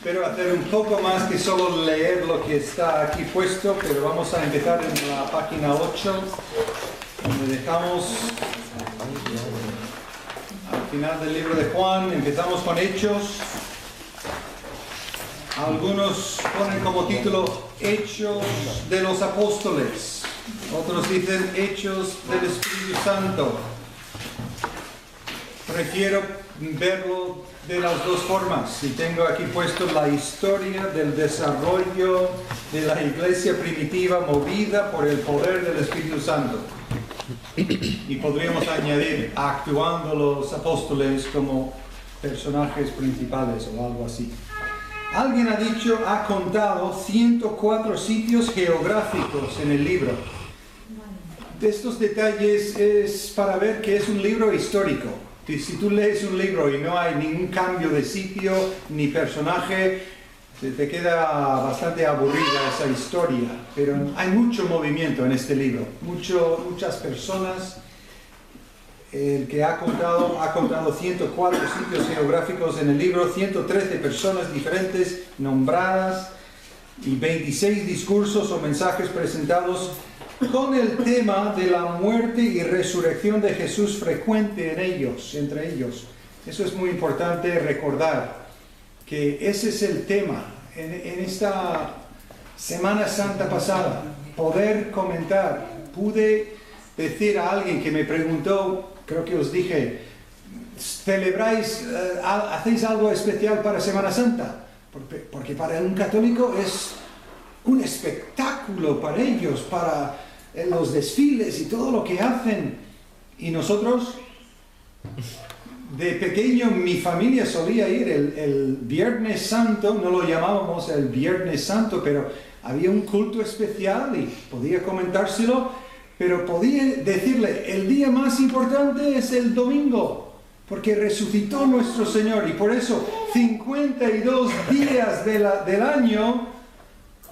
Espero hacer un poco más que solo leer lo que está aquí puesto, pero vamos a empezar en la página 8, donde dejamos al final del libro de Juan. Empezamos con Hechos. Algunos ponen como título Hechos de los Apóstoles, otros dicen Hechos del Espíritu Santo. Prefiero verlo de las dos formas. Y tengo aquí puesto la historia del desarrollo de la iglesia primitiva movida por el poder del Espíritu Santo. Y podríamos añadir actuando los apóstoles como personajes principales o algo así. Alguien ha contado 104 sitios geográficos en el libro. De estos detalles es para ver que es un libro histórico. Si tú lees un libro y no hay ningún cambio de sitio ni personaje, te queda bastante aburrida esa historia. Pero hay mucho movimiento en este libro, muchas personas. El que ha contado 104 sitios geográficos en el libro, 113 personas diferentes nombradas y 26 discursos o mensajes presentados con el tema de la muerte y resurrección de Jesús frecuente entre ellos. Eso es muy importante recordar, que ese es el tema. En esta Semana Santa pasada, poder comentar, pude decir a alguien que me preguntó, creo que os dije, ¿hacéis algo especial para Semana Santa? Porque para un católico es un espectáculo para ellos, para los desfiles y todo lo que hacen. Y nosotros, de pequeño, mi familia solía ir el Viernes Santo, no lo llamábamos el Viernes Santo, pero había un culto especial y podía comentárselo, pero podía decirle, el día más importante es el domingo, porque resucitó nuestro Señor, y por eso 52 días del año,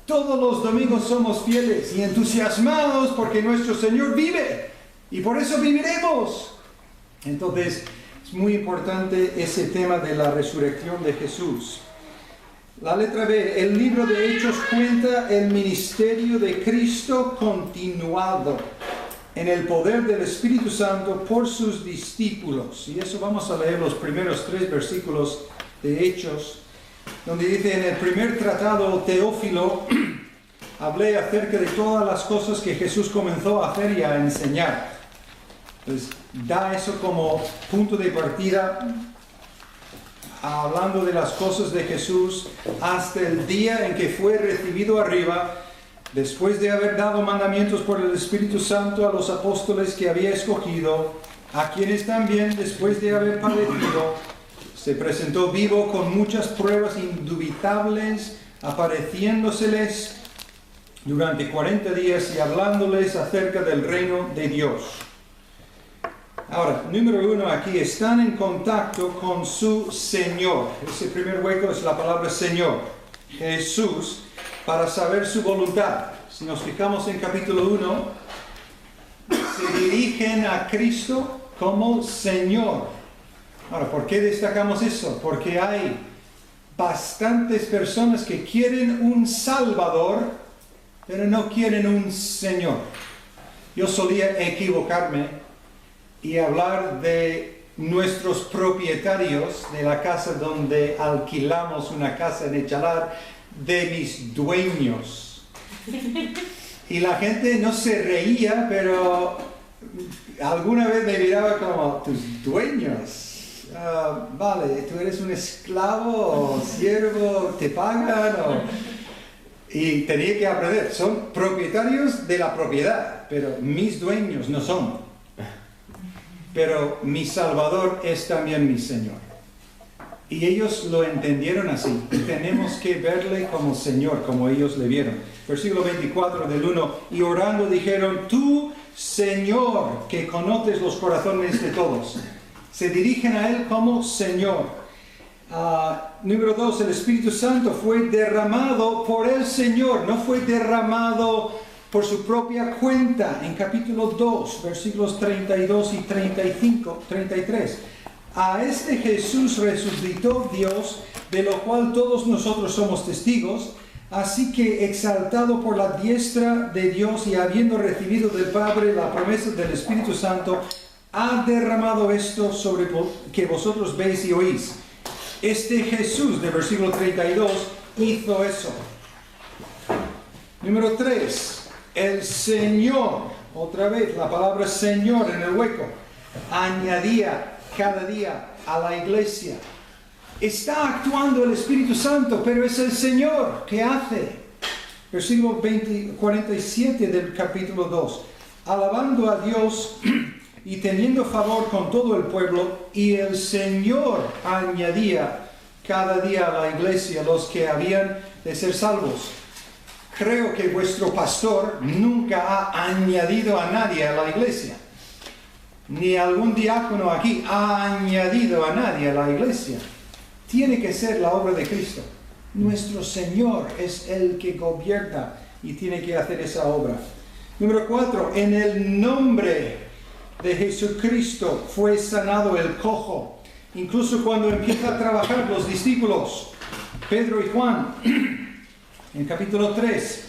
todos los domingos somos fieles y entusiasmados porque nuestro Señor vive y por eso viviremos. Entonces es muy importante ese tema de la resurrección de Jesús. La letra B, el libro de Hechos cuenta el ministerio de Cristo continuado en el poder del Espíritu Santo por sus discípulos. Y eso vamos a leer los primeros 3 versículos de Hechos, donde dice: en el primer tratado, Teófilo, hablé acerca de todas las cosas que Jesús comenzó a hacer y a enseñar. Entonces, da eso como punto de partida, hablando de las cosas de Jesús hasta el día en que fue recibido arriba, después de haber dado mandamientos por el Espíritu Santo a los apóstoles que había escogido, a quienes también, después de haber padecido, se presentó vivo con muchas pruebas indubitables, apareciéndoseles durante 40 días y hablándoles acerca del reino de Dios. Ahora, número 1 aquí, están en contacto con su Señor. Ese primer hueco es la palabra Señor, Jesús, para saber su voluntad. Si nos fijamos en capítulo 1, se dirigen a Cristo como Señor. Ahora, ¿por qué destacamos eso? Porque hay bastantes personas que quieren un Salvador, pero no quieren un Señor. Yo solía equivocarme y hablar de nuestros propietarios de la casa donde alquilamos una casa en Echalar, de mis dueños. Y la gente no se reía, pero alguna vez me miraba como, ¿tus dueños? Vale, tú eres un esclavo o siervo, te pagan y tenía que aprender, son propietarios de la propiedad, pero mis dueños no son. Pero mi Salvador es también mi Señor. Y ellos lo entendieron así. Tenemos que verle como Señor, como ellos le vieron. Versículo 24 del 1. Y orando dijeron, tú, Señor, que conoces los corazones de todos. Se dirigen a Él como Señor. Número 2, el Espíritu Santo fue derramado por el Señor, no fue derramado por su propia cuenta. En capítulo 2, versículos 32 y 33. A este Jesús resucitó Dios, de lo cual todos nosotros somos testigos. Así que, exaltado por la diestra de Dios y habiendo recibido del Padre la promesa del Espíritu Santo, ha derramado esto sobre que vosotros veis y oís. Este Jesús, de versículo 32, hizo eso. Número 3. El Señor, otra vez la palabra Señor en el hueco, añadía cada día a la iglesia. Está actuando el Espíritu Santo, pero es el Señor que hace. Versículo 47 del capítulo 2. Alabando a Dios y teniendo favor con todo el pueblo, y el Señor añadía cada día a la iglesia los que habían de ser salvos. Creo que vuestro pastor nunca ha añadido a nadie a la iglesia. Ni algún diácono aquí ha añadido a nadie a la iglesia. Tiene que ser la obra de Cristo. Nuestro Señor es el que gobierna y tiene que hacer esa obra. Número 4. En el nombre de Jesucristo fue sanado el cojo. Incluso cuando empieza a trabajar los discípulos, Pedro y Juan, en capítulo 3,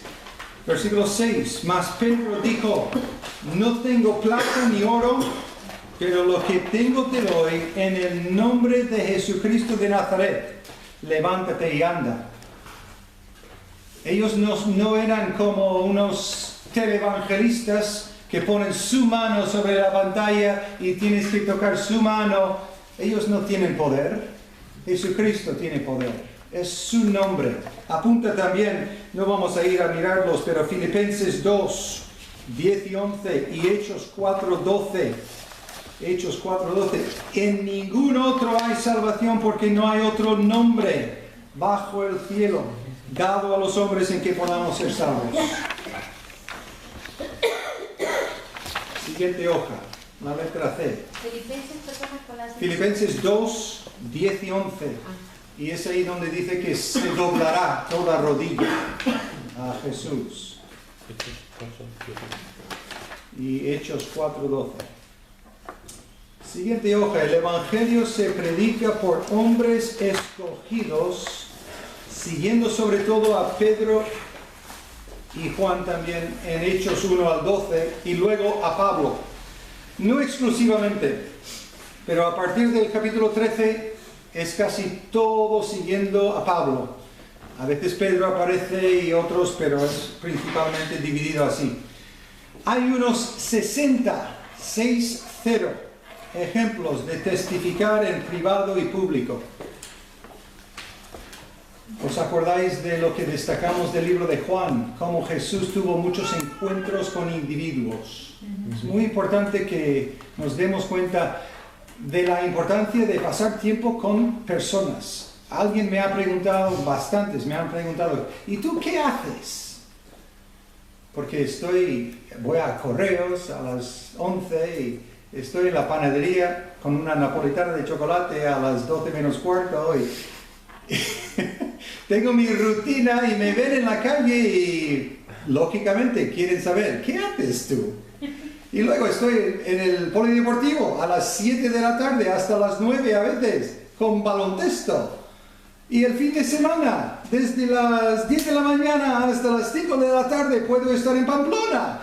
versículo 6. Mas Pedro dijo: no tengo plata ni oro, pero lo que tengo te doy. En el nombre de Jesucristo de Nazaret, levántate y anda. Ellos no eran como unos televangelistas que ponen su mano sobre la pantalla y tienes que tocar su mano. Ellos no tienen poder. Jesucristo tiene poder. Es su nombre. Apunta también, no vamos a ir a mirarlos, pero Filipenses 2, 10 y 11 y Hechos 4, 12. Hechos 4:12. En ningún otro hay salvación, porque no hay otro nombre bajo el cielo dado a los hombres en que podamos ser salvos. Siguiente hoja, la letra C. Filipenses 2, 10 y 11. Y es ahí donde dice que se doblará toda rodilla a Jesús. Y Hechos 4:12. Siguiente hoja. El Evangelio se predica por hombres escogidos, siguiendo sobre todo a Pedro y Juan también en Hechos 1 al 12, y luego a Pablo. No exclusivamente, pero a partir del capítulo 13 es casi todo siguiendo a Pablo. A veces Pedro aparece y otros, pero es principalmente dividido así. Hay unos 60 ejemplos de testificar en privado y público. ¿Os acordáis de lo que destacamos del libro de Juan? Cómo Jesús tuvo muchos encuentros con individuos. Es muy importante que nos demos cuenta de la importancia de pasar tiempo con personas. Alguien me ha preguntado, bastantes me han preguntado, ¿y tú qué haces? Porque voy a correos a las 11 y estoy en la panadería con una napolitana de chocolate a las 12 menos cuarto y tengo mi rutina y me ven en la calle y lógicamente quieren saber, ¿qué haces tú? Y luego estoy en el polideportivo a las 7 de la tarde hasta las 9 a veces con baloncesto. Y el fin de semana, desde las 10 de la mañana hasta las 5 de la tarde puedo estar en Pamplona.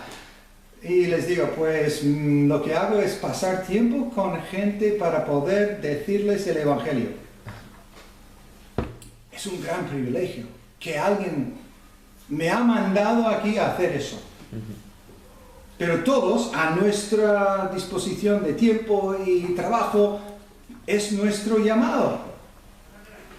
Y les digo, pues lo que hago es pasar tiempo con gente para poder decirles el Evangelio. Es un gran privilegio que alguien me ha mandado aquí a hacer eso. Pero todos, a nuestra disposición de tiempo y trabajo, es nuestro llamado.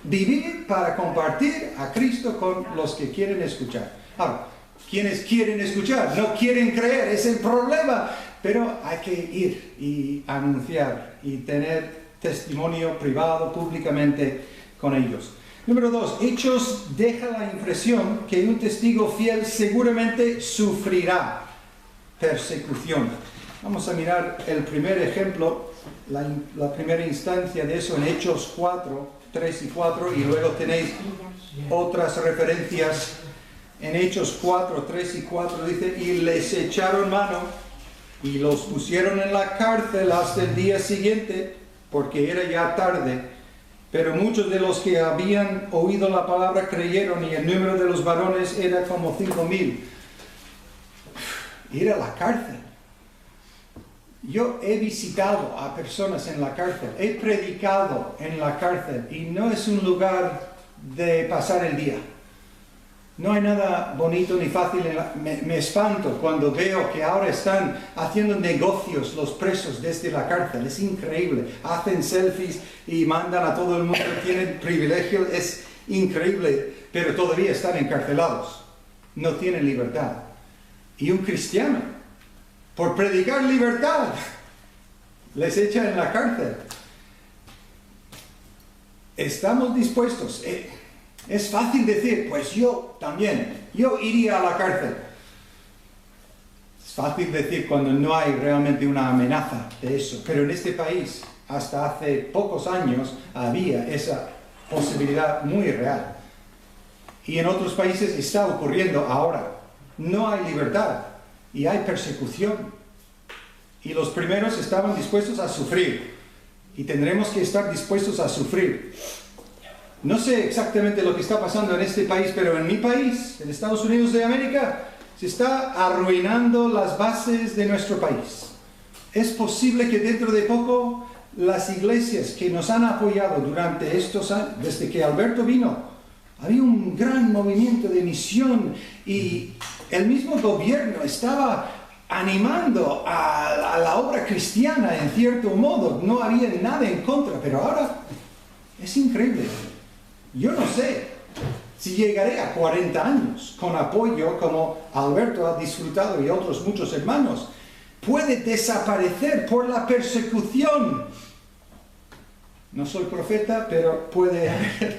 Vivir para compartir a Cristo con los que quieren escuchar. Ahora, quienes quieren escuchar, no quieren creer, es el problema. Pero hay que ir y anunciar y tener testimonio privado, públicamente, con ellos. Número 2. Hechos deja la impresión que un testigo fiel seguramente sufrirá persecución. Vamos a mirar el primer ejemplo, la primera instancia de eso en Hechos 4, 3 y 4, y luego tenéis otras referencias. En Hechos 4, 3 y 4 dice, y les echaron mano y los pusieron en la cárcel hasta el día siguiente porque era ya tarde, pero muchos de los que habían oído la palabra creyeron y el número de los varones era como 5,000. Ir a la cárcel. Yo he visitado a personas en la cárcel, he predicado en la cárcel y no es un lugar de pasar el día. No hay nada bonito ni fácil. Me espanto cuando veo que ahora están haciendo negocios los presos desde la cárcel. Es increíble. Hacen selfies y mandan a todo el mundo, tienen privilegios. Es increíble, pero todavía están encarcelados. No tienen libertad. Y un cristiano, por predicar libertad, les echa en la cárcel. Estamos dispuestos. Es fácil decir, pues yo también, yo iría a la cárcel. Es fácil decir cuando no hay realmente una amenaza de eso. Pero en este país, hasta hace pocos años, había esa posibilidad muy real. Y en otros países está ocurriendo ahora. No hay libertad y hay persecución. Y los primeros estaban dispuestos a sufrir. Y tendremos que estar dispuestos a sufrir. No sé exactamente lo que está pasando en este país, pero en mi país, en Estados Unidos de América, se está arruinando las bases de nuestro país. Es posible que dentro de poco las iglesias que nos han apoyado durante estos años, desde que Alberto vino, había un gran movimiento de misión y el mismo gobierno estaba animando a la obra cristiana en cierto modo. No había nada en contra, pero ahora es increíble. Yo no sé si llegaré a 40 años con apoyo como Alberto ha disfrutado y otros muchos hermanos. Puede desaparecer por la persecución. No soy profeta, pero puede haber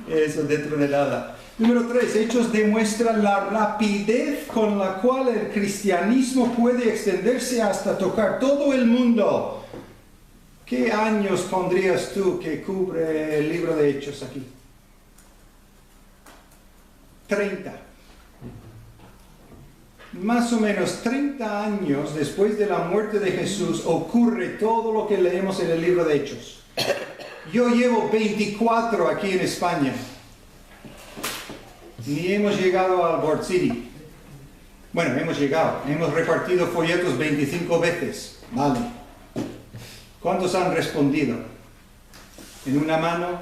eso dentro de nada. Número 3. Hechos demuestran la rapidez con la cual el cristianismo puede extenderse hasta tocar todo el mundo. ¿Qué años pondrías tú que cubre el libro de Hechos aquí? 30. Más o menos 30 años después de la muerte de Jesús ocurre todo lo que leemos en el libro de Hechos. Yo llevo 24 aquí en España. Ni hemos llegado al Board City. Bueno, hemos llegado. Hemos repartido folletos 25 veces. Vale. ¿Cuántos han respondido? En una mano,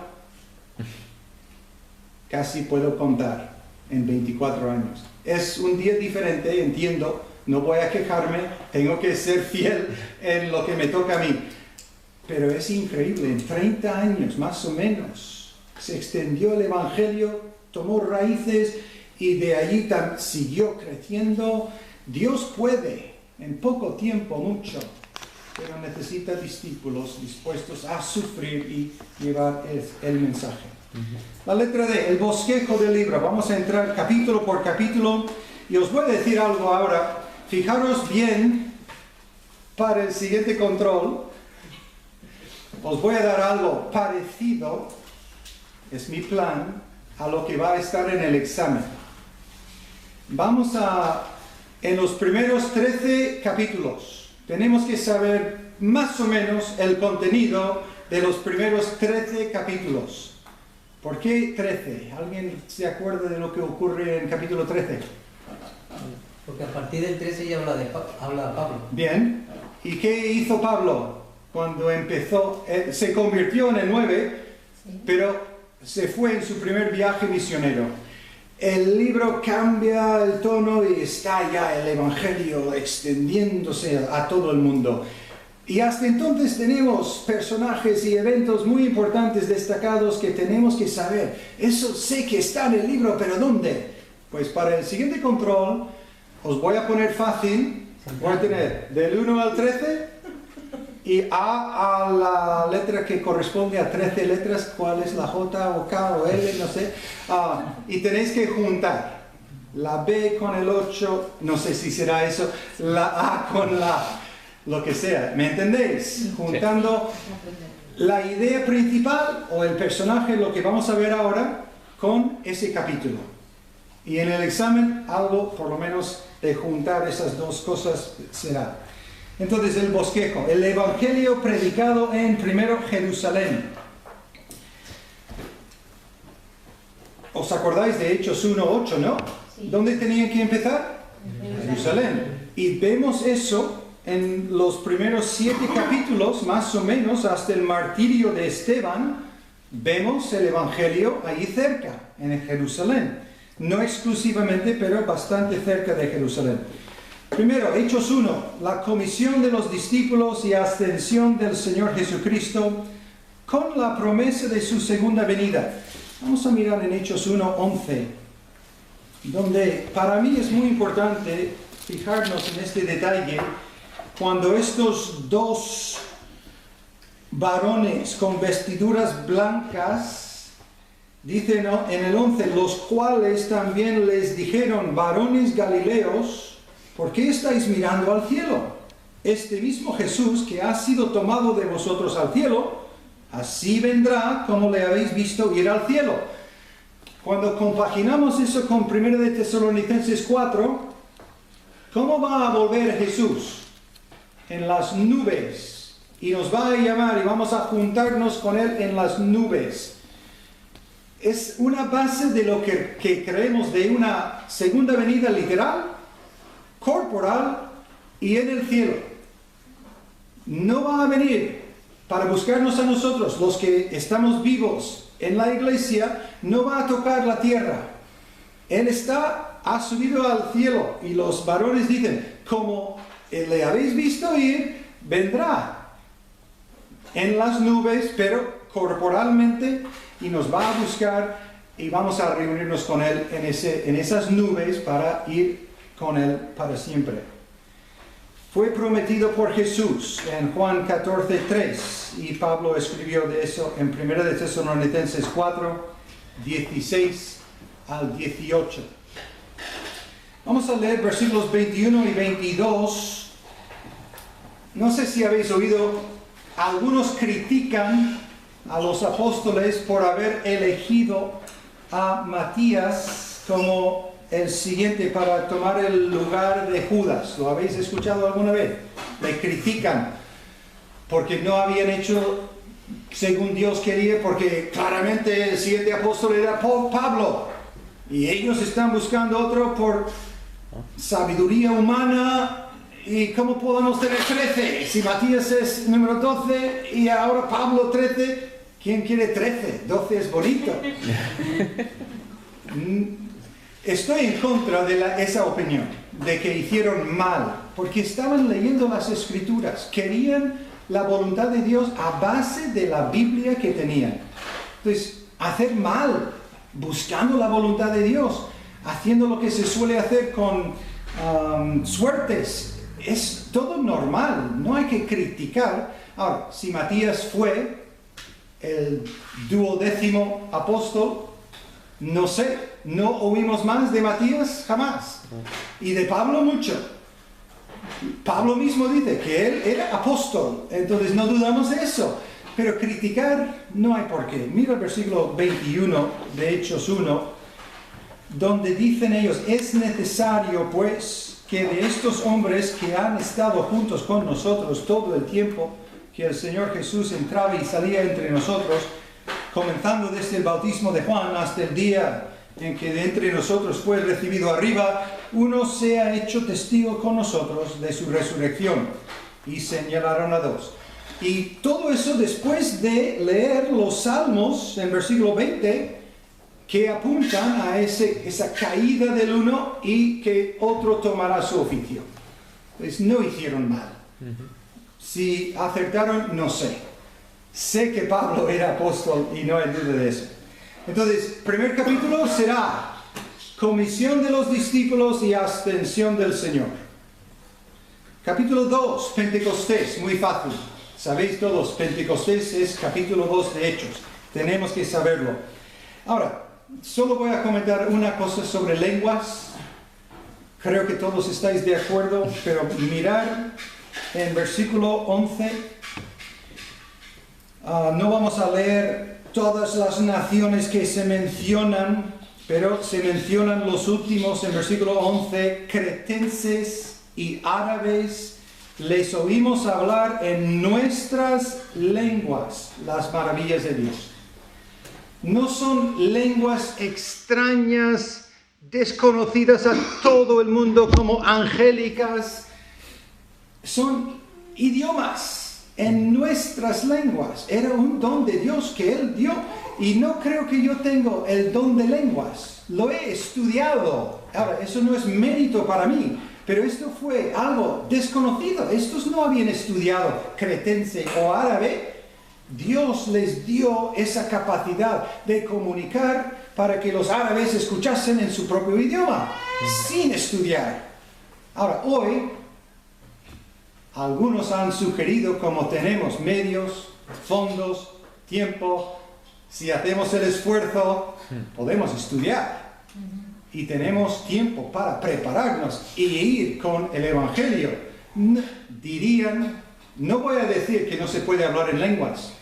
casi puedo contar. En 24 años. Es un día diferente, entiendo, no voy a quejarme, tengo que ser fiel en lo que me toca a mí. Pero es increíble, en 30 años más o menos se extendió el Evangelio, tomó raíces y de allí siguió creciendo. Dios puede, en poco tiempo, mucho, pero necesita discípulos dispuestos a sufrir y llevar el mensaje. La letra D, el bosquejo del libro. Vamos a entrar capítulo por capítulo y os voy a decir algo ahora. Fijaros bien para el siguiente control. Os voy a dar algo parecido, es mi plan, a lo que va a estar en el examen. Vamos en los primeros 13 capítulos, tenemos que saber más o menos el contenido de los primeros 13 capítulos. ¿Por qué 13? ¿Alguien se acuerda de lo que ocurre en capítulo 13? Porque a partir del 13 ya habla Pablo. Bien. ¿Y qué hizo Pablo cuando empezó? Se convirtió en el 9, sí, pero se fue en su primer viaje misionero. El libro cambia el tono y está ya el Evangelio extendiéndose a todo el mundo. Y hasta entonces tenemos personajes y eventos muy importantes destacados que tenemos que saber. Eso sé que está en el libro, pero ¿dónde? Pues para el siguiente control os voy a poner fácil. Voy a tener del 1 al 13 y a la letra que corresponde a 13 letras. ¿Cuál es la J o K o L? No sé. Y tenéis que juntar la B con el 8, no sé si será eso, la A con la... lo que sea, ¿me entendéis? Juntando la idea principal o el personaje, lo que vamos a ver ahora, con ese capítulo. Y en el examen, algo por lo menos de juntar esas dos cosas será. Entonces el bosquejo, el evangelio predicado en primero Jerusalén. ¿Os acordáis de Hechos 1:8, no? Sí. ¿Dónde tenían que empezar? Jerusalén. Y vemos eso en los primeros 7 capítulos, más o menos, hasta el martirio de Esteban. Vemos el evangelio ahí cerca, en Jerusalén. No exclusivamente, pero bastante cerca de Jerusalén. Primero, Hechos 1, la comisión de los discípulos y ascensión del Señor Jesucristo con la promesa de su segunda venida. Vamos a mirar en Hechos 1:11, donde para mí es muy importante fijarnos en este detalle, cuando estos dos varones con vestiduras blancas, dicen en el 11, los cuales también les dijeron, varones galileos, ¿por qué estáis mirando al cielo? Este mismo Jesús que ha sido tomado de vosotros al cielo, así vendrá como le habéis visto ir al cielo. Cuando compaginamos eso con 1 de Tesalonicenses 4, ¿cómo va a volver Jesús? En las nubes. Y nos va a llamar y vamos a juntarnos con Él en las nubes. Es una base de lo que creemos de una segunda venida literal, corporal y en el cielo. No va a venir para buscarnos a nosotros, los que estamos vivos en la iglesia, no va a tocar la tierra. Él ha subido al cielo y los varones dicen, como le habéis visto ir, vendrá en las nubes, pero corporalmente, y nos va a buscar y vamos a reunirnos con Él en esas nubes para ir con Él para siempre. Fue prometido por Jesús en Juan 14:3 y Pablo escribió de eso en 1 de Tesalonicenses 4, 16 al 18. Vamos a leer versículos 21 y 22. No sé si habéis oído, algunos critican a los apóstoles por haber elegido a Matías como el siguiente para tomar el lugar de Judas. ¿Lo habéis escuchado alguna vez? Le critican porque no habían hecho según Dios quería, porque claramente el siguiente apóstol era Pablo y ellos están buscando otro por sabiduría humana. ¿Y cómo podemos tener 13? Si Matías es número 12 y ahora Pablo 13, ¿quién quiere 13? 12 es bonito. Estoy en contra de esa opinión, de que hicieron mal, porque estaban leyendo las Escrituras, querían la voluntad de Dios a base de la Biblia que tenían. Entonces, hacer mal, buscando la voluntad de Dios, haciendo lo que se suele hacer con suertes, es todo normal, no hay que criticar. Ahora, si Matías fue el 12º apóstol, no sé, no oímos más de Matías jamás, y de Pablo mucho. Pablo mismo dice que él era apóstol, entonces no dudamos de eso, pero criticar no hay por qué. Mira el versículo 21 de Hechos 1, donde dicen ellos, es necesario pues que de estos hombres que han estado juntos con nosotros todo el tiempo que el Señor Jesús entraba y salía entre nosotros, comenzando desde el bautismo de Juan hasta el día en que de entre nosotros fue recibido arriba, uno sea hecho testigo con nosotros de su resurrección. Y señalaron a 2. Y todo eso después de leer los salmos en versículo 20, que apuntan a esa caída del uno y que otro tomará su oficio. Pues no hicieron mal. Si acertaron, no sé. Sé que Pablo era apóstol y no hay duda de eso. Entonces, primer capítulo será comisión de los discípulos y ascensión del Señor. Capítulo 2, Pentecostés, muy fácil. Sabéis todos, Pentecostés es capítulo 2 de Hechos. Tenemos que saberlo. Ahora, solo voy a comentar una cosa sobre lenguas. Creo que todos estáis de acuerdo, pero mirar en versículo 11. No vamos a leer todas las naciones que se mencionan, pero se mencionan los últimos en versículo 11, cretenses y árabes les oímos hablar en nuestras lenguas las maravillas de Dios. No son lenguas extrañas, desconocidas a todo el mundo como angélicas. Son idiomas en nuestras lenguas. Era un don de Dios que Él dio. Y no creo que yo tengo el don de lenguas. Lo he estudiado. Ahora, eso no es mérito para mí. Pero esto fue algo desconocido. Estos no habían estudiado cretense o árabe. Dios les dio esa capacidad de comunicar para que los árabes escuchasen en su propio idioma, sin estudiar. Ahora, hoy, algunos han sugerido, como tenemos medios, fondos, tiempo, si hacemos el esfuerzo, podemos estudiar. Y tenemos tiempo para prepararnos y ir con el Evangelio. Dirían, no voy a decir que no se puede hablar en lenguas,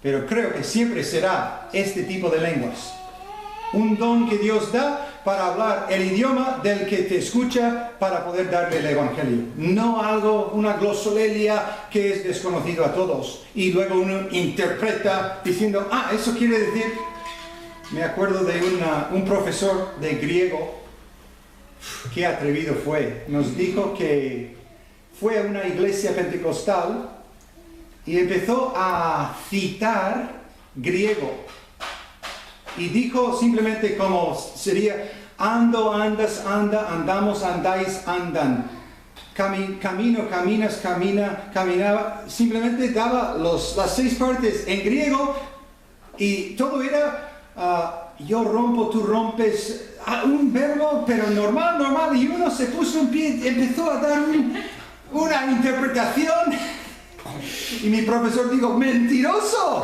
pero creo que siempre será este tipo de lenguas. Un don que Dios da para hablar el idioma del que te escucha para poder darle el Evangelio. No algo, una glosolalia que es desconocido a todos. Y luego uno interpreta diciendo, eso quiere decir... Me acuerdo de un profesor de griego, qué atrevido fue. Nos dijo que fue a una iglesia pentecostal y empezó a citar griego. Y dijo simplemente como sería, ando, andas, anda, andamos, andáis, andan. Camino, caminas, camina, caminaba. Simplemente daba las 6 partes en griego y todo era... yo rompo, tú rompes, un verbo, pero normal, y uno se puso en pie y empezó a dar una interpretación, y mi profesor dijo, ¡mentiroso!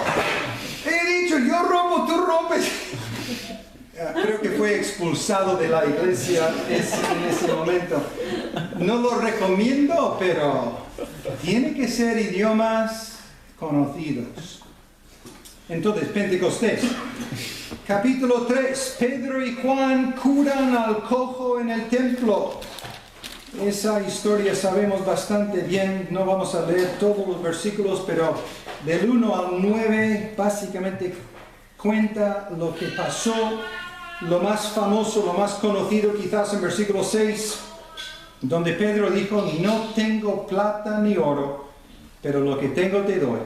He dicho, yo rompo, tú rompes. Creo que fue expulsado de la iglesia en ese momento. No lo recomiendo, pero tiene que ser idiomas conocidos. Entonces, Pentecostés. Capítulo 3. Pedro y Juan curan al cojo en el templo. Esa historia sabemos bastante bien. No vamos a leer todos los versículos, pero del 1 al 9 básicamente cuenta lo que pasó. Lo más famoso, lo más conocido quizás en versículo 6, donde Pedro dijo, no tengo plata ni oro, pero lo que tengo te doy.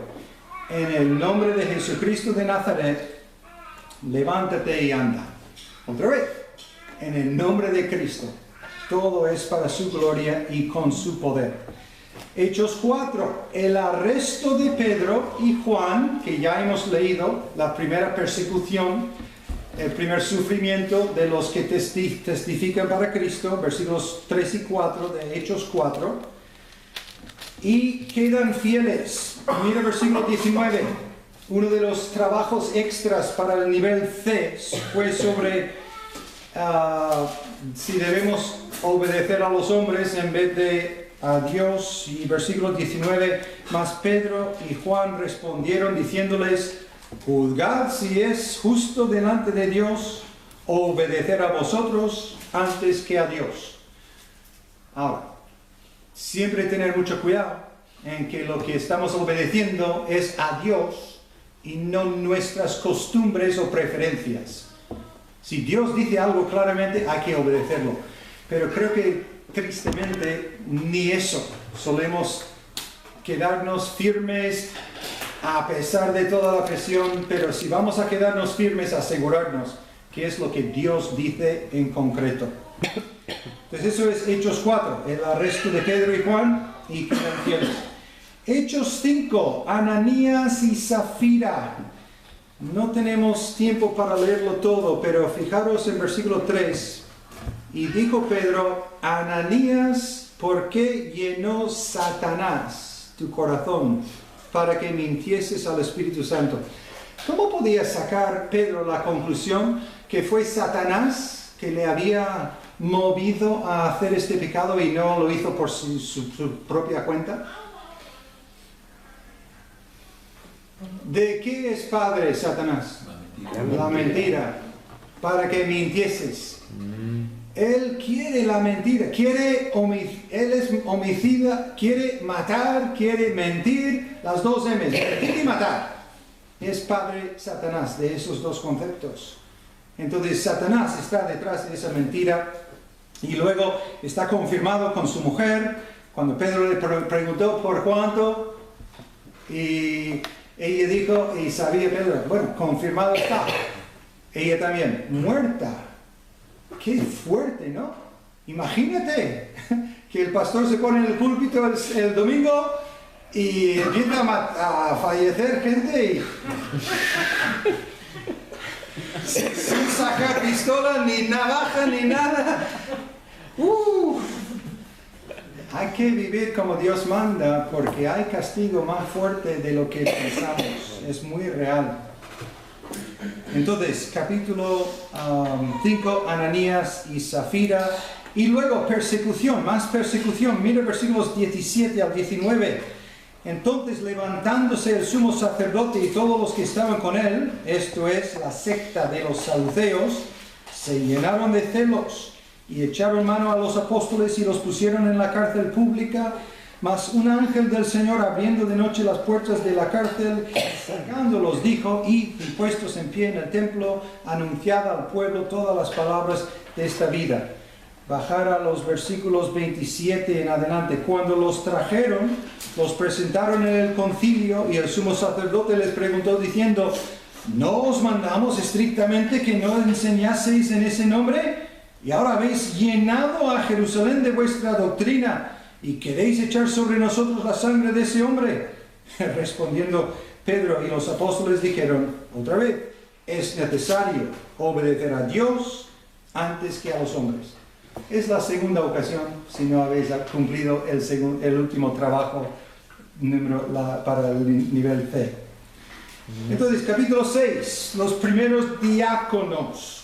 En el nombre de Jesucristo de Nazaret, levántate y anda. Otra vez, en el nombre de Cristo. Todo es para su gloria y con su poder. Hechos 4. El arresto de Pedro y Juan, que ya hemos leído, la primera persecución, el primer sufrimiento de los que testifican para Cristo, versículos 3 y 4 de Hechos 4. Y quedan fieles. Mira versículo 19. Uno de los trabajos extras para el nivel C fue sobre si debemos obedecer a los hombres en vez de a Dios. Y versículo 19. Mas Pedro y Juan respondieron diciéndoles, juzgad si es justo delante de Dios obedecer a vosotros antes que a Dios. Ahora, siempre tener mucho cuidado en que lo que estamos obedeciendo es a Dios y no nuestras costumbres o preferencias. Si Dios dice algo claramente, hay que obedecerlo. Pero creo que tristemente ni eso. Solemos quedarnos firmes a pesar de toda la presión, pero si vamos a quedarnos firmes, asegurarnos qué es lo que Dios dice en concreto. Entonces eso es Hechos 4, el arresto de Pedro y Juan y quedan fieles. Hechos 5, Ananías y Zafira. No tenemos tiempo para leerlo todo, pero fijaros en versículo 3. Y dijo Pedro, Ananías, ¿por qué llenó Satanás tu corazón para que mintieses al Espíritu Santo? ¿Cómo podía sacar Pedro la conclusión que fue Satanás que le había movido a hacer este pecado y no lo hizo por su propia cuenta? ¿De qué es padre Satanás? La mentira. Para que mintieses. Él quiere la mentira, él es homicida, quiere matar, quiere mentir, las dos M's, mentir y matar. Es padre Satanás de esos dos conceptos. Entonces Satanás está detrás de esa mentira y luego está confirmado con su mujer. Cuando Pedro le preguntó por cuánto y ella dijo, y sabía Pedro, bueno, confirmado está. Ella también, muerta. Qué fuerte, ¿no? Imagínate que el pastor se pone en el púlpito el domingo y empieza a fallecer gente y sin sacar pistola, ni navaja, ni nada. Hay que vivir como Dios manda porque hay castigo más fuerte de lo que pensamos. Es muy real. Entonces, capítulo 5, Ananías y Zafira. Y luego persecución, más persecución. Mira versículos 17 al 19. Entonces, levantándose el sumo sacerdote y todos los que estaban con él, esto es, la secta de los saduceos, se llenaron de celos y echaron mano a los apóstoles y los pusieron en la cárcel pública. Mas un ángel del Señor, abriendo de noche las puertas de la cárcel, sacándolos, dijo, y puestos en pie en el templo, anunciad al pueblo todas las palabras de esta vida. Bajar a los versículos 27 en adelante. Cuando los trajeron, los presentaron en el concilio, y el sumo sacerdote les preguntó diciendo, ¿no os mandamos estrictamente que no enseñaseis en ese nombre? Y ahora habéis llenado a Jerusalén de vuestra doctrina, ¿y queréis echar sobre nosotros la sangre de ese hombre? Respondiendo Pedro y los apóstoles dijeron, otra vez, es necesario obedecer a Dios antes que a los hombres. Es la segunda ocasión, si no habéis cumplido el último trabajo para el nivel C. Entonces, capítulo 6, los primeros diáconos.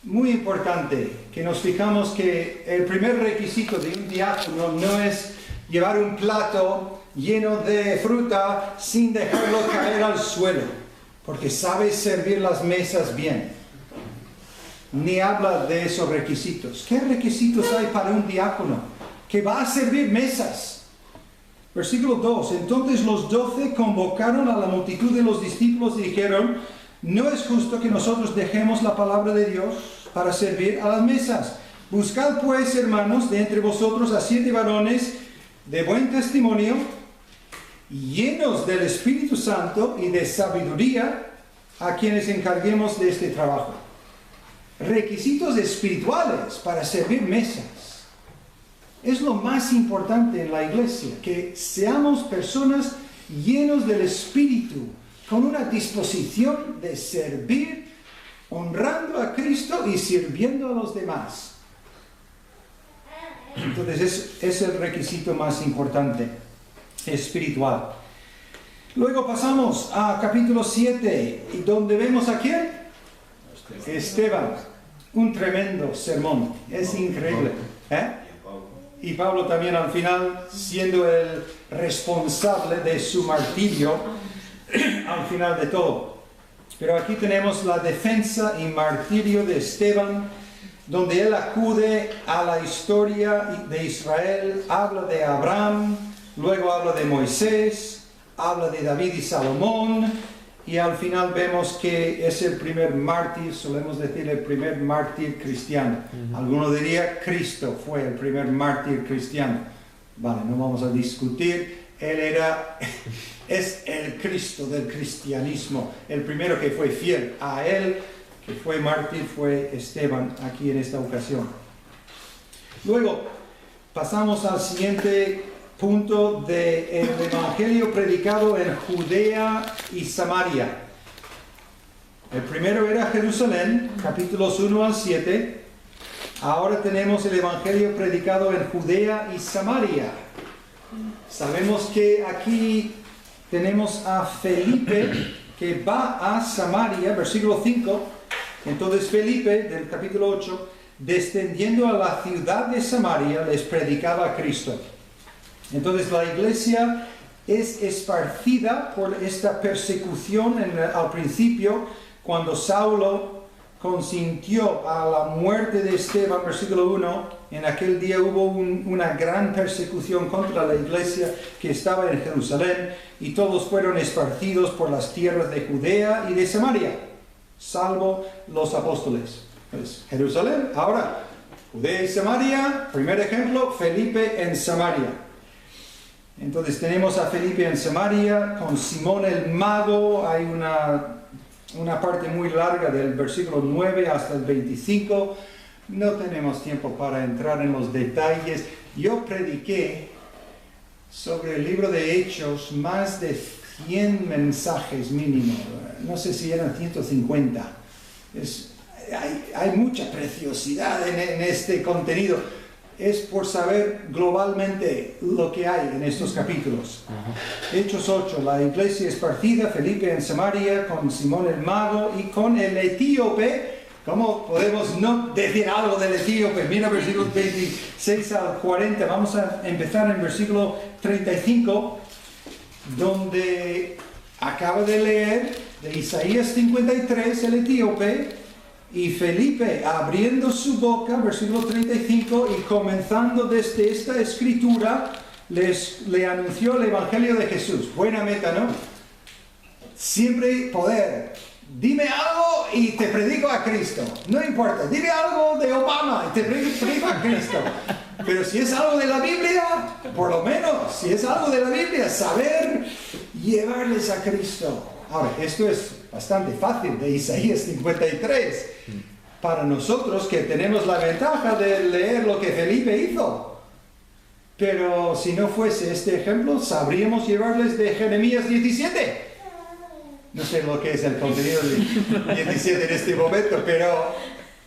Muy importante que nos fijamos que el primer requisito de un diácono no es llevar un plato lleno de fruta sin dejarlo caer al suelo, porque sabe servir las mesas bien. Ni habla de esos requisitos. ¿Qué requisitos hay para un diácono que va a servir mesas? Versículo 2. Entonces los 12 convocaron a la multitud de los discípulos y dijeron, no es justo que nosotros dejemos la palabra de Dios para servir a las mesas. Buscad pues, hermanos, de entre vosotros a 7 varones de buen testimonio, llenos del Espíritu Santo y de sabiduría, a quienes encarguemos de este trabajo. Requisitos espirituales para servir mesas. Es lo más importante en la iglesia, que seamos personas llenos del Espíritu, con una disposición de servir, honrando a Cristo y sirviendo a los demás. Entonces es el requisito más importante, espiritual. Luego pasamos a capítulo 7, y donde vemos a ¿quién? Esteban. Un tremendo sermón, es increíble. Y Pablo también al final, siendo el responsable de su martirio, al final de todo. Pero aquí tenemos la defensa y martirio de Esteban, donde él acude a la historia de Israel, habla de Abraham, luego habla de Moisés, habla de David y Salomón, y al final vemos que es el primer mártir, solemos decir el primer mártir cristiano. Alguno diría Cristo fue el primer mártir cristiano. Vale, no vamos a discutir. Es el Cristo del cristianismo, el primero que fue fiel a él, que fue mártir, fue Esteban aquí en esta ocasión. Luego pasamos al siguiente punto del evangelio predicado en Judea y Samaria. El primero era Jerusalén, capítulos 1 al 7. Ahora tenemos el evangelio predicado en Judea y Samaria. Sabemos que aquí tenemos a Felipe que va a Samaria, versículo 5. Entonces Felipe, del capítulo 8, descendiendo a la ciudad de Samaria, les predicaba a Cristo. Entonces la iglesia es esparcida por esta persecución al principio, cuando Saulo consintió a la muerte de Esteban, versículo 1, en aquel día hubo una gran persecución contra la iglesia que estaba en Jerusalén, y todos fueron esparcidos por las tierras de Judea y de Samaria, salvo los apóstoles. Pues, Jerusalén, ahora, Judea y Samaria, primer ejemplo, Felipe en Samaria. Entonces tenemos a Felipe en Samaria, con Simón el mago, hay una parte muy larga del versículo 9 hasta el 25. No tenemos tiempo para entrar en los detalles. Yo prediqué sobre el libro de Hechos más de 100 mensajes mínimo. No sé si eran 150. Hay mucha preciosidad en este contenido. Es por saber globalmente lo que hay en estos capítulos. Hechos 8, la iglesia esparcida, Felipe en Samaria, con Simón el mago y con el etíope. ¿Cómo podemos no decir algo del etíope? Mira versículos 26 al 40. Vamos a empezar en versículo 35, donde acaba de leer de Isaías 53, el etíope. Y Felipe, abriendo su boca, versículo 35, y comenzando desde esta escritura, le anunció el Evangelio de Jesús. Buena meta, ¿no? Siempre poder. Dime algo y te predico a Cristo. No importa. Dime algo de Obama y te predico a Cristo. Pero si es algo de la Biblia, por lo menos, si es algo de la Biblia, saber llevarles a Cristo. Ahora, esto es bastante fácil de Isaías 53. Para nosotros que tenemos la ventaja de leer lo que Felipe hizo. Pero si no fuese este ejemplo, sabríamos llevarles de Jeremías 17. No sé lo que es el contenido de 17 en este momento, pero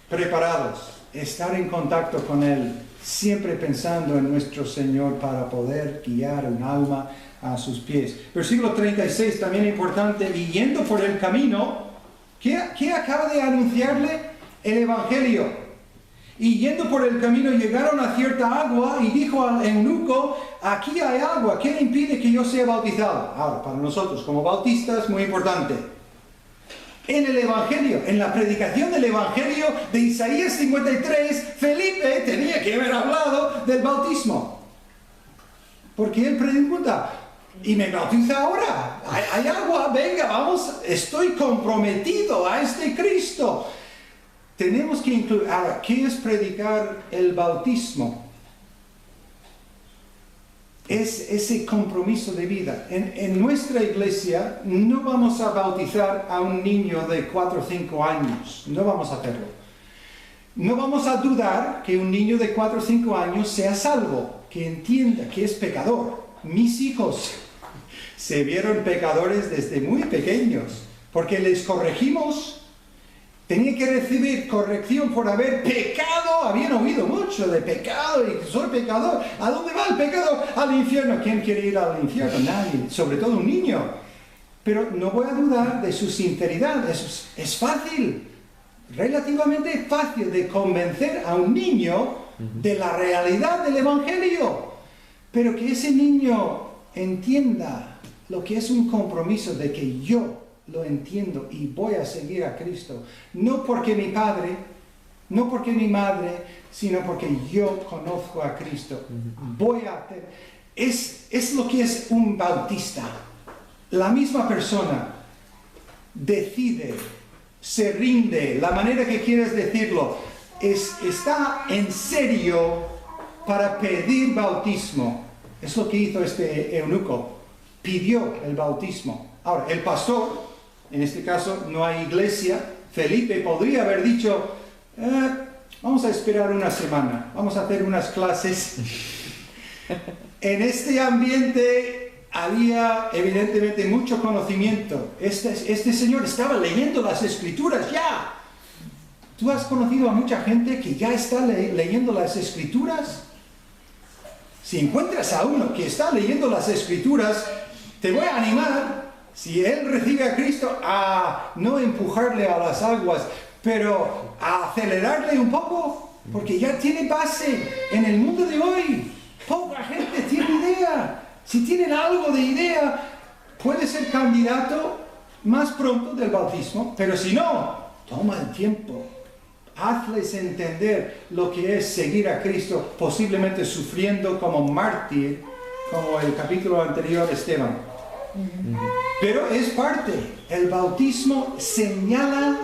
preparados. Estar en contacto con Él, siempre pensando en nuestro Señor para poder guiar un alma a sus pies. Versículo 36, también importante, y yendo por el camino, ¿qué acaba de anunciarle? El Evangelio. Y yendo por el camino llegaron a cierta agua y dijo al eunuco, aquí hay agua, ¿qué le impide que yo sea bautizado? Ahora, para nosotros como bautistas, muy importante. En el Evangelio, en la predicación del Evangelio de Isaías 53, Felipe tenía que haber hablado del bautismo. Porque él pregunta, ¿y me bautiza ahora? ¿Hay agua? Venga, vamos, estoy comprometido a este Cristo. Tenemos que incluir, ahora, ¿qué es predicar el bautismo? Es ese compromiso de vida. En nuestra iglesia no vamos a bautizar a un niño de 4 o 5 años. No vamos a hacerlo. No vamos a dudar que un niño de 4 o 5 años sea salvo, que entienda que es pecador. Mis hijos se vieron pecadores desde muy pequeños, porque les corregimos. Tenía que recibir corrección por haber pecado. Habían oído mucho de pecado y soy pecador. ¿A dónde va el pecado? Al infierno. ¿Quién quiere ir al infierno? Nadie, sobre todo un niño. Pero no voy a dudar de su sinceridad. Es fácil, relativamente fácil de convencer a un niño de la realidad del Evangelio. Pero que ese niño entienda lo que es un compromiso de que yo lo entiendo y voy a seguir a Cristo. No porque mi padre, no porque mi madre, sino porque yo conozco a Cristo. Voy a hacer... Es lo que es un bautista. La misma persona decide, se rinde, la manera que quieres decirlo, está en serio para pedir bautismo. Es lo que hizo este eunuco. Pidió el bautismo. Ahora, el pastor... En este caso no hay iglesia. Felipe podría haber dicho, vamos a esperar una semana, vamos a hacer unas clases. En este ambiente había evidentemente mucho conocimiento. Este señor estaba leyendo las escrituras ya. ¿Tú has conocido a mucha gente que ya está leyendo las escrituras? Si encuentras a uno que está leyendo las escrituras, te voy a animar. Si él recibe a Cristo, a no empujarle a las aguas, pero a acelerarle un poco, porque ya tiene base en el mundo de hoy. Poca gente tiene idea. Si tienen algo de idea, puede ser candidato más pronto del bautismo, pero si no, toma el tiempo. Hazles entender lo que es seguir a Cristo, posiblemente sufriendo como mártir, como el capítulo anterior de Esteban. Pero es parte. El bautismo señala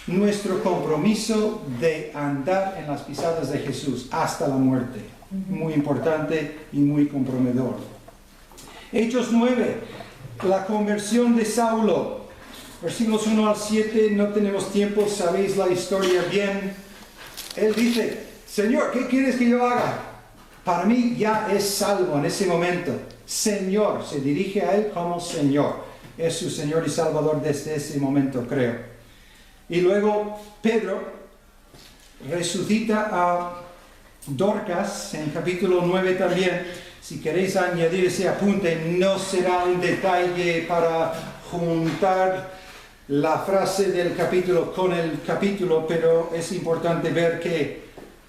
nuestro compromiso de andar en las pisadas de Jesús hasta la muerte. Muy importante y muy comprometedor. Hechos 9, la conversión de Saulo. Versículos 1 al 7, no tenemos tiempo, sabéis la historia bien. Él dice, Señor, ¿qué quieres que yo haga? Para mí ya es salvo en ese momento. Señor, se dirige a él como Señor. Es su Señor y Salvador desde ese momento, creo. Y luego Pedro resucita a Dorcas en capítulo 9 también. Si queréis añadir ese apunte, no será un detalle para juntar la frase del capítulo con el capítulo, pero es importante ver que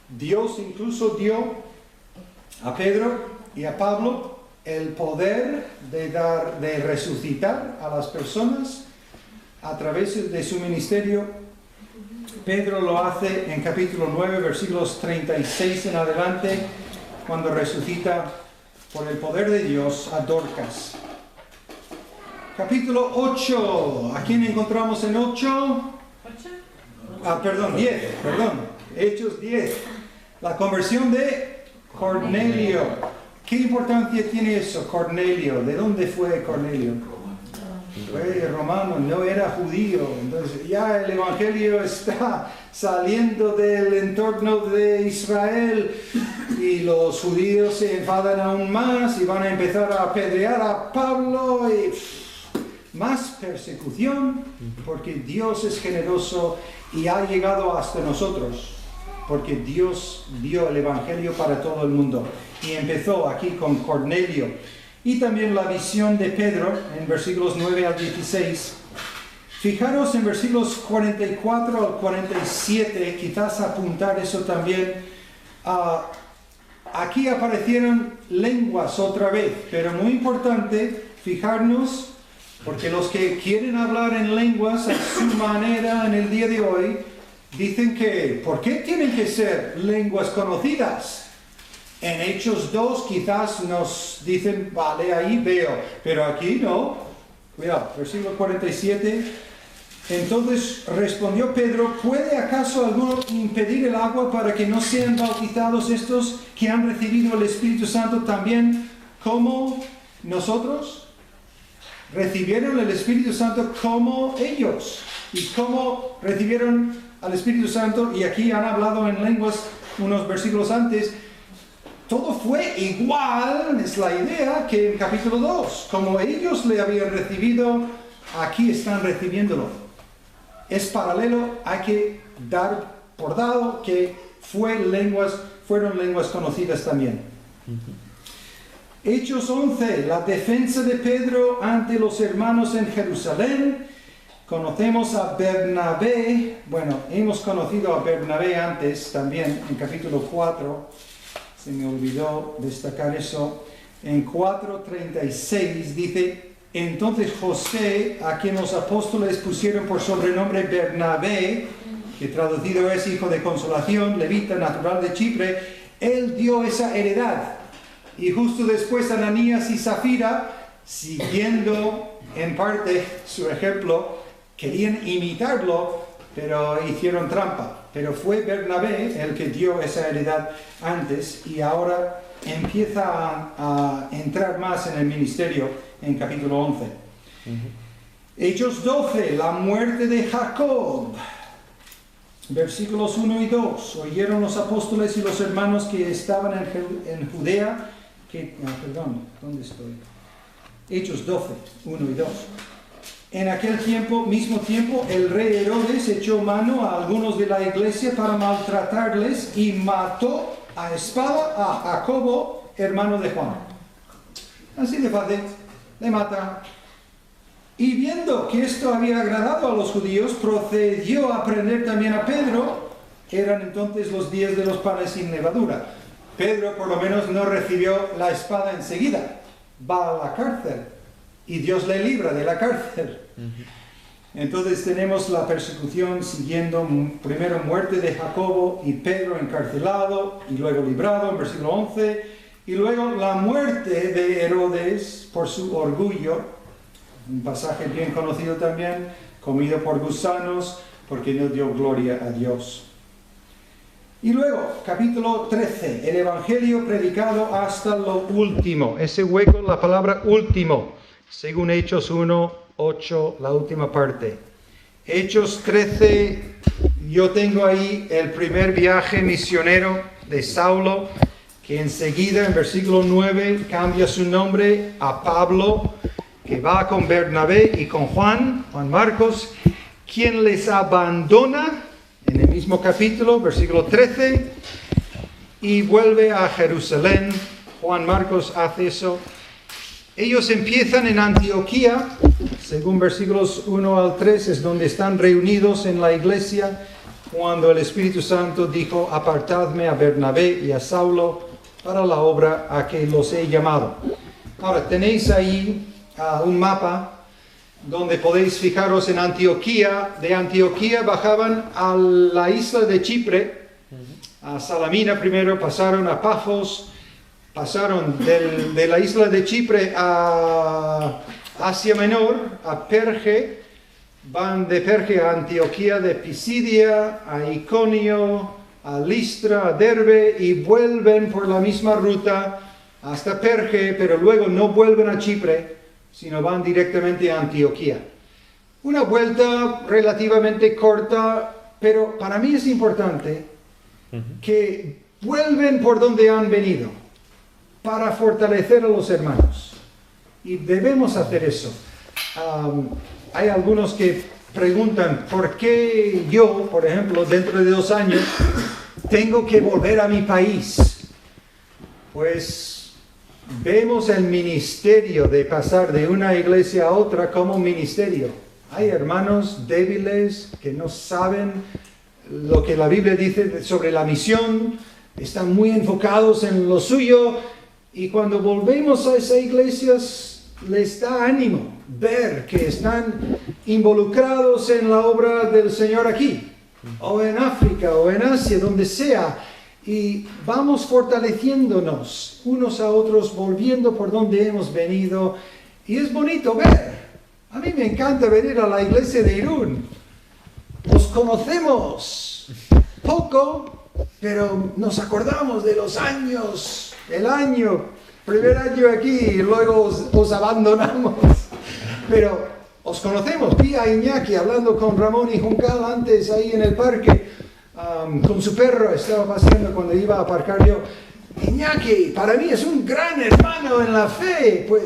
Dios incluso dio a Pedro y a Pablo el poder de resucitar a las personas a través de su ministerio. Pedro lo hace en capítulo 9, versículos 36 en adelante, cuando resucita por el poder de Dios a Dorcas. Capítulo 8. ¿A quién encontramos en 8? 10. Hechos 10. La conversión de Cornelio. ¿Qué importancia tiene eso, Cornelio? ¿De dónde fue Cornelio? Fue romano, no era judío. Entonces ya el evangelio está saliendo del entorno de Israel y los judíos se enfadan aún más y van a empezar a apedrear a Pablo y más persecución, porque Dios es generoso y ha llegado hasta nosotros, porque Dios dio el evangelio para todo el mundo. Y empezó aquí con Cornelio. Y también la visión de Pedro en versículos 9 al 16. Fijaros en versículos 44 al 47, quizás apuntar eso también. Aquí aparecieron lenguas otra vez, pero muy importante fijarnos, porque los que quieren hablar en lenguas a su manera en el día de hoy, dicen que, ¿por qué tienen que ser lenguas conocidas? En Hechos 2 quizás nos dicen, vale, ahí veo, pero aquí no. Cuidado, versículo 47. Entonces respondió Pedro, ¿puede acaso alguno impedir el agua para que no sean bautizados estos que han recibido el Espíritu Santo también como nosotros? Recibieron el Espíritu Santo como ellos. ¿Y cómo recibieron al Espíritu Santo? Y aquí han hablado en lenguas unos versículos antes. Todo fue igual, es la idea, que en capítulo 2. Como ellos le habían recibido, aquí están recibiéndolo. Es paralelo, hay que dar por dado que fueron lenguas conocidas también. Hechos 11, la defensa de Pedro ante los hermanos en Jerusalén. Conocemos a Bernabé, bueno, hemos conocido a Bernabé antes también en capítulo 4. Se me olvidó destacar eso. En 4:36 dice, entonces José, a quien los apóstoles pusieron por sobrenombre Bernabé, que traducido es hijo de consolación, levita, natural de Chipre, él dio esa heredad. Y justo después Ananías y Zafira, siguiendo en parte su ejemplo, querían imitarlo, pero hicieron trampa. Pero fue Bernabé el que dio esa heredad antes y ahora empieza a entrar más en el ministerio en capítulo 11. Hechos 12, la muerte de Jacob. Versículos 1 y 2. Oyeron los apóstoles y los hermanos que estaban en Judea. ¿Dónde estoy? Hechos 12, 1 y 2. En aquel mismo tiempo, el rey Herodes echó mano a algunos de la iglesia para maltratarles y mató a espada a Jacobo, hermano de Juan. Así de fácil, le mata. Y viendo que esto había agradado a los judíos, procedió a prender también a Pedro. Eran entonces los días de los panes sin levadura. Pedro por lo menos no recibió la espada enseguida. Va a la cárcel. Y Dios le libra de la cárcel. Entonces tenemos la persecución siguiendo primero muerte de Jacobo y Pedro encarcelado y luego librado en versículo 11 y luego la muerte de Herodes por su orgullo, un pasaje bien conocido también, comido por gusanos porque no dio gloria a Dios. Y luego, capítulo 13, el Evangelio predicado hasta lo último. Ese hueco, la palabra último, según Hechos 1, 8, la última parte. Hechos 13, yo tengo ahí el primer viaje misionero de Saulo, que enseguida en versículo 9 cambia su nombre a Pablo, que va con Bernabé y con Juan Marcos, quien les abandona en el mismo capítulo, versículo 13, y vuelve a Jerusalén. Juan Marcos hace eso. Ellos empiezan en Antioquía, según versículos 1 al 3, es donde están reunidos en la iglesia, cuando el Espíritu Santo dijo, apartadme a Bernabé y a Saulo para la obra a que los he llamado. Ahora, tenéis ahí un mapa donde podéis fijaros en Antioquía. De Antioquía bajaban a la isla de Chipre, a Salamina primero, pasaron a Pafos, pasaron de la isla de Chipre a Asia Menor, a Perge, van de Perge a Antioquía de Pisidia, a Iconio, a Listra, a Derbe, y vuelven por la misma ruta hasta Perge, pero luego no vuelven a Chipre, sino van directamente a Antioquía. Una vuelta relativamente corta, pero para mí es importante que vuelven por donde han venido, para fortalecer a los hermanos. Y debemos hacer eso. Hay algunos que preguntan, ¿por qué yo, por ejemplo, dentro de 2 años, tengo que volver a mi país? Pues vemos el ministerio de pasar de una iglesia a otra como un ministerio. Hay hermanos débiles que no saben lo que la Biblia dice sobre la misión, están muy enfocados en lo suyo, y cuando volvemos a esas iglesias les da ánimo ver que están involucrados en la obra del Señor aquí, o en África, o en Asia, donde sea. Y vamos fortaleciéndonos unos a otros, volviendo por donde hemos venido. Y es bonito ver. A mí me encanta venir a la iglesia de Irún. Nos conocemos poco, pero nos acordamos de los años, primer año aquí, y luego os abandonamos. Pero os conocemos. Vi a Iñaki hablando con Ramón y Juncal antes ahí en el parque. Con su perro estaba paseando cuando iba a aparcar yo. Iñaki, para mí es un gran hermano en la fe, pues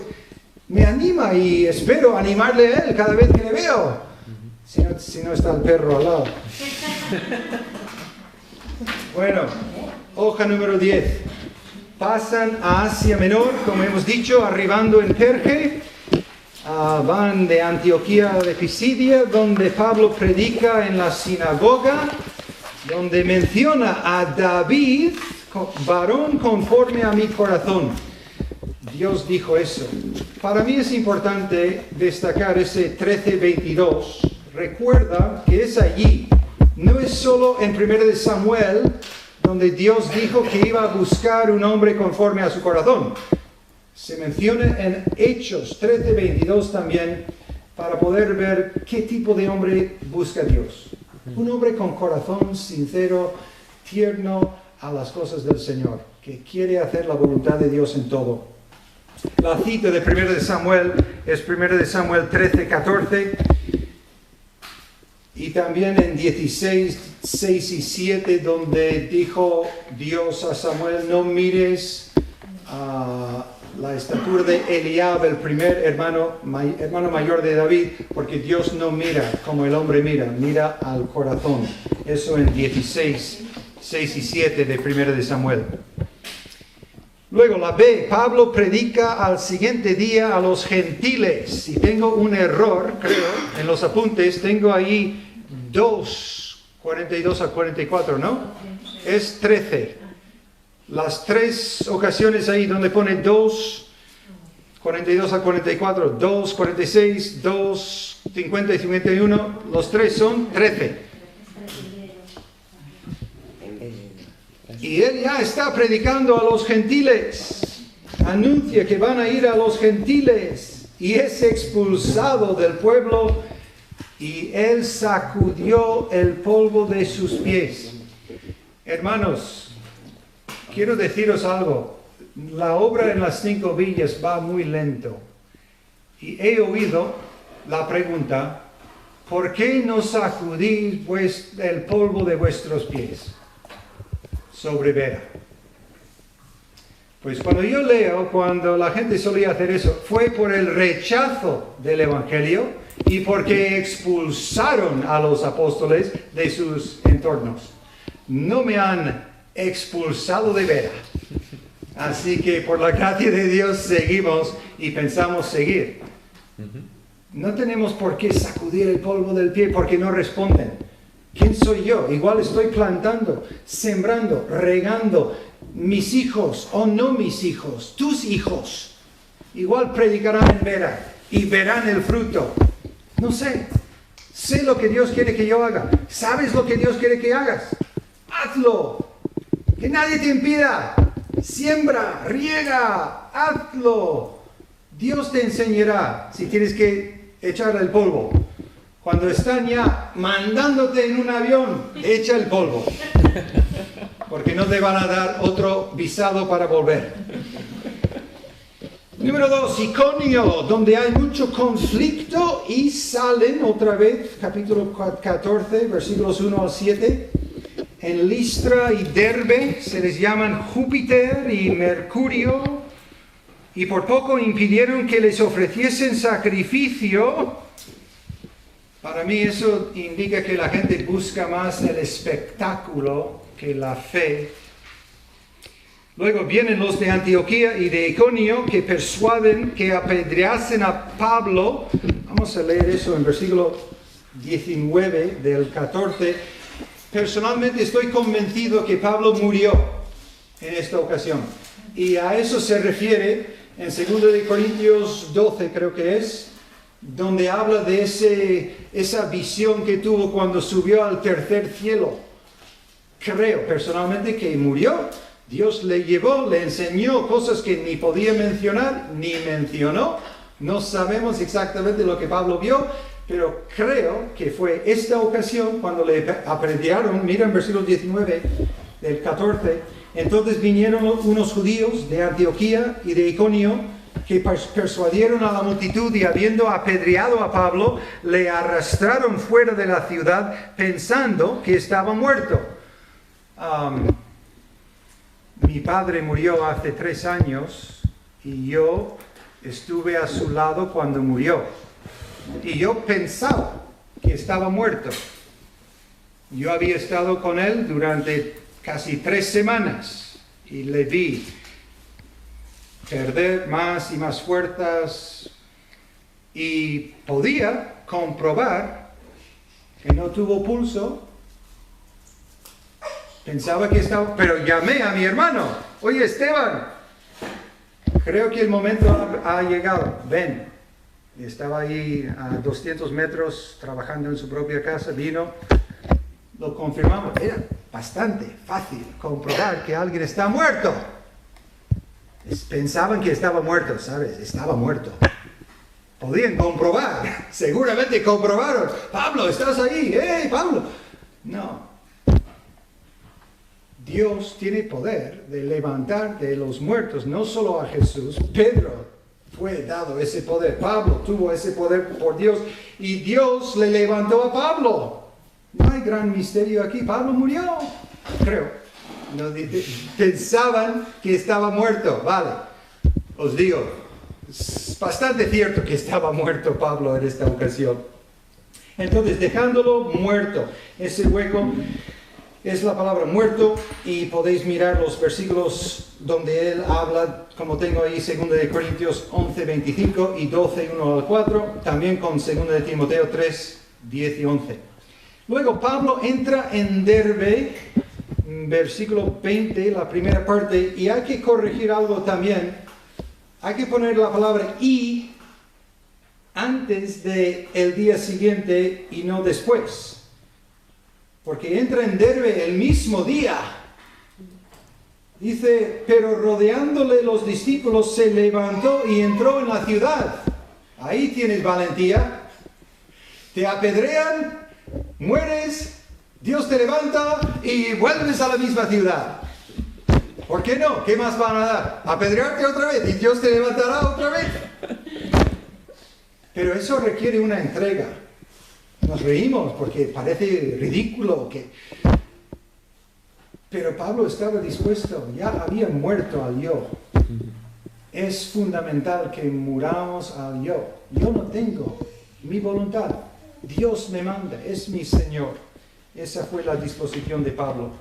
me anima y espero animarle a él cada vez que le veo, si no está el perro al lado. Bueno, hoja número 10. Pasan a Asia Menor, como hemos dicho, arribando en Perge. Van de Antioquía de Pisidia, donde Pablo predica en la sinagoga, donde menciona a David, varón conforme a mi corazón. Dios dijo eso. Para mí es importante destacar ese 13:22. Recuerda que es allí, no es solo en 1 de Samuel, donde Dios dijo que iba a buscar un hombre conforme a su corazón. Se menciona en Hechos 13:22 también, para poder ver qué tipo de hombre busca Dios. Un hombre con corazón sincero, tierno a las cosas del Señor, que quiere hacer la voluntad de Dios en todo. La cita de 1 de Samuel es 1 de Samuel 13:14, y también en 16, 6 y 7, donde dijo Dios a Samuel, no mires a la estatura de Eliab, el primer hermano mayor de David, porque Dios no mira como el hombre mira al corazón. Eso en 16, 6 y 7 de 1 de Samuel. Luego la B, Pablo predica al siguiente día a los gentiles. Y tengo un error, creo, en los apuntes. Tengo ahí 2, 42 a 44, ¿no? Es 13. Las 3 ocasiones ahí donde pone 2, 42 a 44, 2, 46, 2, 50 y 51, los tres son 13. Y él ya está predicando a los gentiles, anuncia que van a ir a los gentiles y es expulsado del pueblo y él sacudió el polvo de sus pies. Hermanos, quiero deciros algo, la obra en las 5 villas va muy lento y he oído la pregunta, ¿por qué no sacudís el polvo de vuestros pies sobre Vera? Pues cuando yo leo, cuando la gente solía hacer eso, fue por el rechazo del Evangelio y porque expulsaron a los apóstoles de sus entornos. No me han expulsado de Vera. Así que por la gracia de Dios seguimos y pensamos seguir. No tenemos por qué sacudir el polvo del pie porque no responden. ¿Quién soy yo? Igual estoy plantando, sembrando, regando. Mis hijos o no mis hijos, tus hijos. Igual predicarán en Vera y verán el fruto. No sé. Sé lo que Dios quiere que yo haga. ¿Sabes lo que Dios quiere que hagas? Hazlo. Que nadie te impida. Siembra, riega, hazlo. Dios te enseñará si tienes que echar el polvo. Cuando están ya mandándote en un avión, echa el polvo. Porque no te van a dar otro visado para volver. Número 2, Iconio, donde hay mucho conflicto y salen otra vez, capítulo 14, versículos 1 al 7. En Listra y Derbe se les llaman Júpiter y Mercurio y por poco impidieron que les ofreciesen sacrificio. Para mí eso indica que la gente busca más el espectáculo que la fe. Luego vienen los de Antioquía y de Iconio que persuaden que apedreasen a Pablo. Vamos a leer eso en versículo 19 del 14. Personalmente estoy convencido que Pablo murió en esta ocasión. Y a eso se refiere en 2 de Corintios 12, creo que es, donde habla de esa visión que tuvo cuando subió al tercer cielo. Creo personalmente que murió. Dios le llevó, le enseñó cosas que ni podía mencionar, ni mencionó. No sabemos exactamente lo que Pablo vio, pero creo que fue esta ocasión cuando le apedrearon. Mira en versículo 19 del 14. Entonces vinieron unos judíos de Antioquía y de Iconio que persuadieron a la multitud y habiendo apedreado a Pablo, le arrastraron fuera de la ciudad pensando que estaba muerto. Mi padre murió hace 3 años y yo estuve a su lado cuando murió. Y yo pensaba que estaba muerto. Yo había estado con él durante casi 3 semanas y le vi perder más y más fuerzas y podía comprobar que no tuvo pulso. Pensaba que estaba, pero llamé a mi hermano. Oye, Esteban, creo que el momento ha llegado. Ven. Estaba ahí a 200 metros trabajando en su propia casa. Vino, lo confirmamos. Era bastante fácil comprobar que alguien está muerto. Pensaban que estaba muerto, ¿sabes? Estaba muerto. Podían comprobar. Seguramente comprobaron. Pablo, ¿estás ahí? ¡Hey, Pablo! No. Dios tiene poder de levantar de los muertos, no solo a Jesús. Pedro fue dado ese poder. Pablo tuvo ese poder por Dios y Dios le levantó a Pablo. No hay gran misterio aquí. Pablo murió, creo. No, pensaban que estaba muerto. Vale, os digo, es bastante cierto que estaba muerto Pablo en esta ocasión. Entonces, dejándolo muerto, ese hueco es la palabra muerto y podéis mirar los versículos donde él habla, como tengo ahí 2 de Corintios 11, 25 y 12, 1 al 4, también con 2 de Timoteo 3, 10 y 11. Luego Pablo entra en Derbe, versículo 20, la primera parte, y hay que corregir algo también. hay que poner la palabra y antes del día siguiente y no después. Porque entra en Derbe el mismo día. Dice, pero rodeándole los discípulos se levantó y entró en la ciudad. Ahí tienes valentía. Te apedrean, mueres, Dios te levanta y vuelves a la misma ciudad. ¿Por qué no? ¿Qué más van a dar? Apedrearte otra vez y Dios te levantará otra vez. Pero eso requiere una entrega. Nos reímos porque parece ridículo Pero Pablo estaba dispuesto, ya había muerto al yo. Es fundamental que muramos al yo. Yo no tengo mi voluntad. Dios me manda, es mi Señor. Esa fue la disposición de Pablo.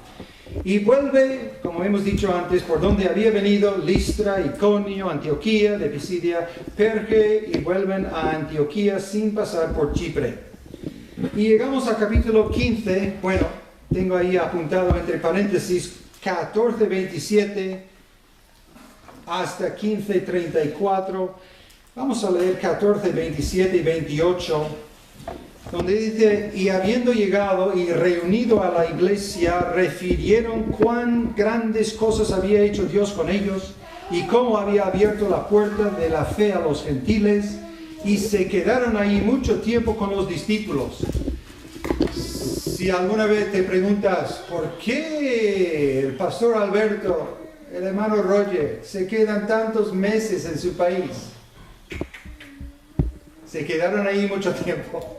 Y vuelve, como hemos dicho antes, por donde había venido, Listra, Iconio, Antioquía, de Pisidia, Perge, y vuelven a Antioquía sin pasar por Chipre. Y llegamos al capítulo 15, bueno, tengo ahí apuntado entre paréntesis 14:27 hasta 15:34. Vamos a leer 14, 27 y 28, donde dice, y habiendo llegado y reunido a la iglesia, refirieron cuán grandes cosas había hecho Dios con ellos y cómo había abierto la puerta de la fe a los gentiles, y se quedaron ahí mucho tiempo con los discípulos. Si alguna vez te preguntas, ¿por qué el pastor Alberto, el hermano Roger, se quedan tantos meses en su país? Se quedaron ahí mucho tiempo.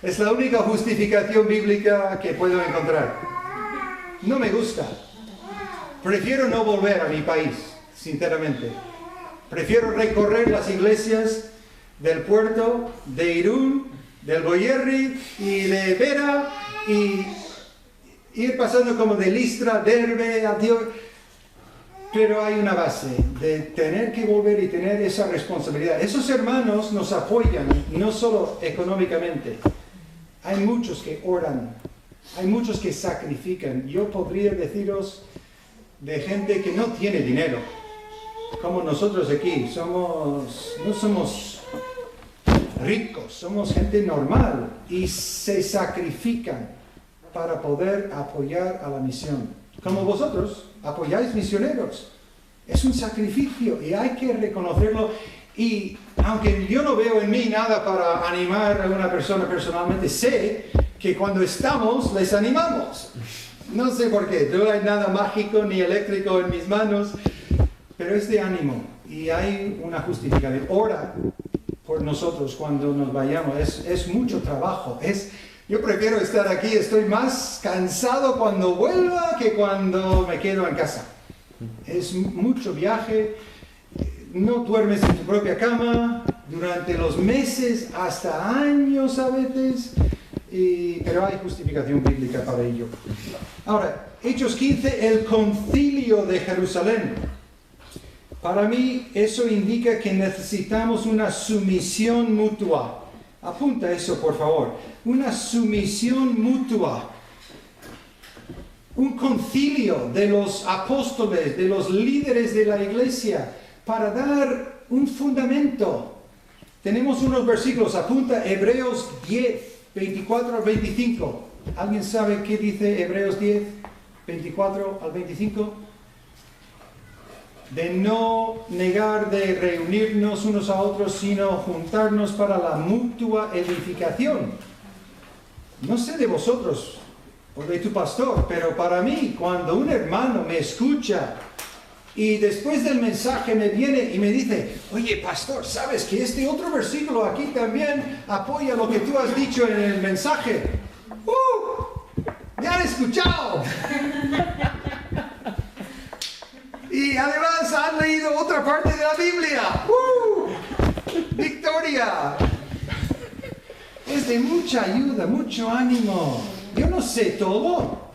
Es la única justificación bíblica que puedo encontrar. No me gusta. Prefiero no volver a mi país, sinceramente. Prefiero recorrer las iglesias del puerto, de Irún, del Goyerri y de Vera, y ir pasando como de Listra, Derbe, Antioquia. Pero hay una base de tener que volver y tener esa responsabilidad. Esos hermanos nos apoyan, no solo económicamente. Hay muchos que oran, hay muchos que sacrifican. Yo podría deciros de gente que no tiene dinero, como nosotros aquí. No somos ricos, somos gente normal y se sacrifican para poder apoyar a la misión. Como vosotros apoyáis misioneros. Es un sacrificio y hay que reconocerlo. Y aunque yo no veo en mí nada para animar a una persona personalmente, sé que cuando estamos les animamos. No sé por qué, no hay nada mágico ni eléctrico en mis manos, pero es de ánimo y hay una justificación. Ora por nosotros cuando nos vayamos. Es mucho trabajo. Yo prefiero estar aquí, estoy más cansado cuando vuelva que cuando me quedo en casa. Es mucho viaje, no duermes en tu propia cama durante los meses, hasta años a veces, pero hay justificación bíblica para ello. Ahora, Hechos 15, el concilio de Jerusalén. Para mí eso indica que necesitamos una sumisión mutua. Apunta eso, por favor. Una sumisión mutua. Un concilio de los apóstoles, de los líderes de la iglesia, para dar un fundamento. Tenemos unos versículos. Apunta Hebreos 10, 24 al 25. ¿Alguien sabe qué dice Hebreos 10, 24 al 25? De no negar de reunirnos unos a otros, sino juntarnos para la mutua edificación. No sé de vosotros o de tu pastor, pero para mí, cuando un hermano me escucha y después del mensaje me viene y me dice, oye pastor, ¿sabes que este otro versículo aquí también apoya lo que tú has dicho en el mensaje? ¡Me han escuchado! Y además han leído otra parte de la Biblia. ¡Victoria! Es de mucha ayuda, mucho ánimo. Yo no sé todo.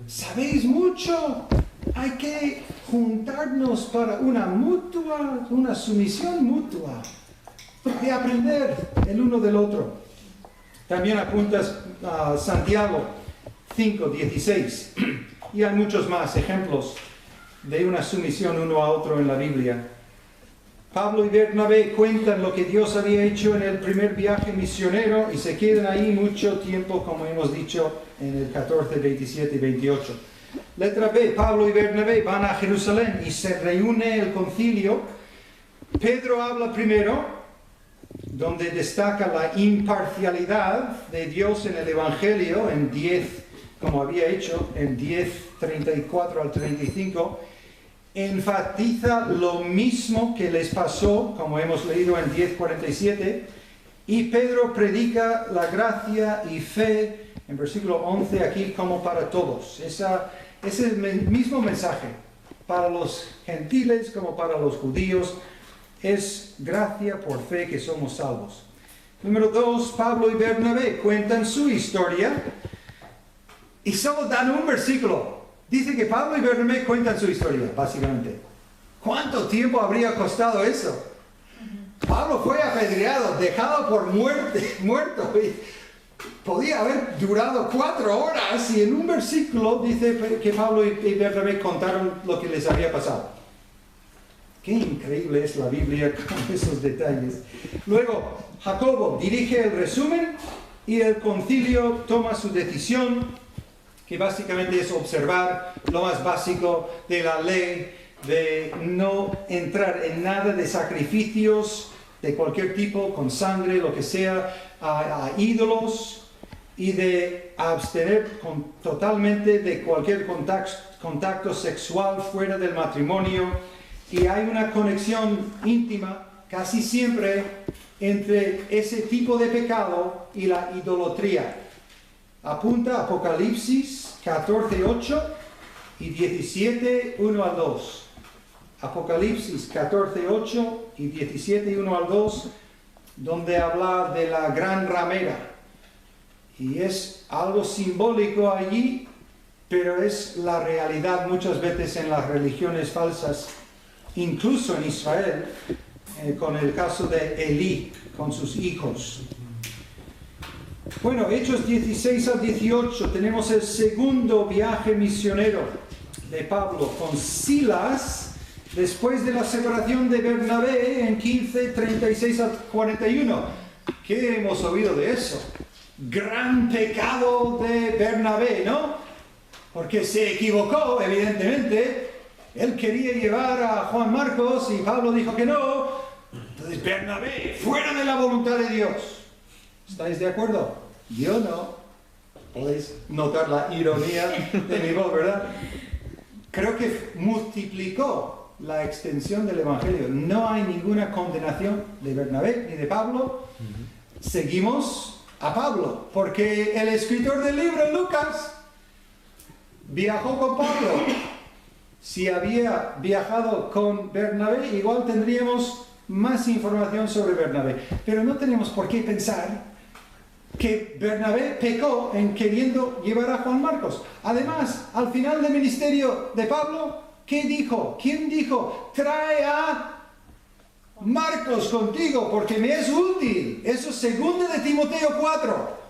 ¿Sabéis mucho? Hay que juntarnos para una sumisión mutua. De aprender el uno del otro. También apuntas a Santiago 5:16. Y hay muchos más ejemplos de una sumisión uno a otro en la Biblia. Pablo y Bernabé cuentan lo que Dios había hecho en el primer viaje misionero y se quedan ahí mucho tiempo, como hemos dicho en el 14, 27 y 28. Letra B, Pablo y Bernabé van a Jerusalén y se reúne el concilio. Pedro habla primero, donde destaca la imparcialidad de Dios en el Evangelio, en 10, como había hecho, en 10, 34 al 35. Enfatiza lo mismo que les pasó, como hemos leído en 10:47, y Pedro predica la gracia y fe en versículo 11 aquí como para todos. Es el mismo mensaje para los gentiles como para los judíos. Es gracia por fe que somos salvos. Número 2, Pablo y Bernabé cuentan su historia y solo dan un versículo. Dice que Pablo y Bernabé cuentan su historia, básicamente. ¿Cuánto tiempo habría costado eso? Pablo fue apedreado, dejado por muerto. Y podía haber durado 4 horas y en un versículo dice que Pablo y Bernabé contaron lo que les había pasado. Qué increíble es la Biblia con esos detalles. Luego, Jacobo dirige el resumen y el concilio toma su decisión, que básicamente es observar lo más básico de la ley, de no entrar en nada de sacrificios de cualquier tipo, con sangre, lo que sea, a ídolos, y de abstener totalmente de cualquier contacto sexual fuera del matrimonio. Y hay una conexión íntima, casi siempre, entre ese tipo de pecado y la idolatría. Apunta Apocalipsis 14:8 y 17:1-2. Apocalipsis 14:8 y 17:1-2, donde habla de la gran ramera. Y es algo simbólico allí, pero es la realidad muchas veces en las religiones falsas, incluso en Israel, con el caso de Elí, con sus hijos. Bueno, Hechos 16 al 18, tenemos el segundo viaje misionero de Pablo con Silas, después de la separación de Bernabé en 15, 36 al 41. ¿Qué hemos oído de eso? Gran pecado de Bernabé, ¿no? Porque se equivocó, evidentemente. Él quería llevar a Juan Marcos y Pablo dijo que no. Entonces Bernabé, fuera de la voluntad de Dios. ¿Estáis de acuerdo? Yo no. Podéis notar la ironía de mi voz, ¿verdad? Creo que multiplicó la extensión del Evangelio. No hay ninguna condenación de Bernabé ni de Pablo. Seguimos a Pablo, porque el escritor del libro, Lucas, viajó con Pablo. Si había viajado con Bernabé, igual tendríamos más información sobre Bernabé. Pero no tenemos por qué pensar que Bernabé pecó en queriendo llevar a Juan Marcos. Además, al final del ministerio de Pablo, ¿qué dijo? ¿Quién dijo? Trae a Marcos contigo porque me es útil. Eso es 2 de Timoteo 4.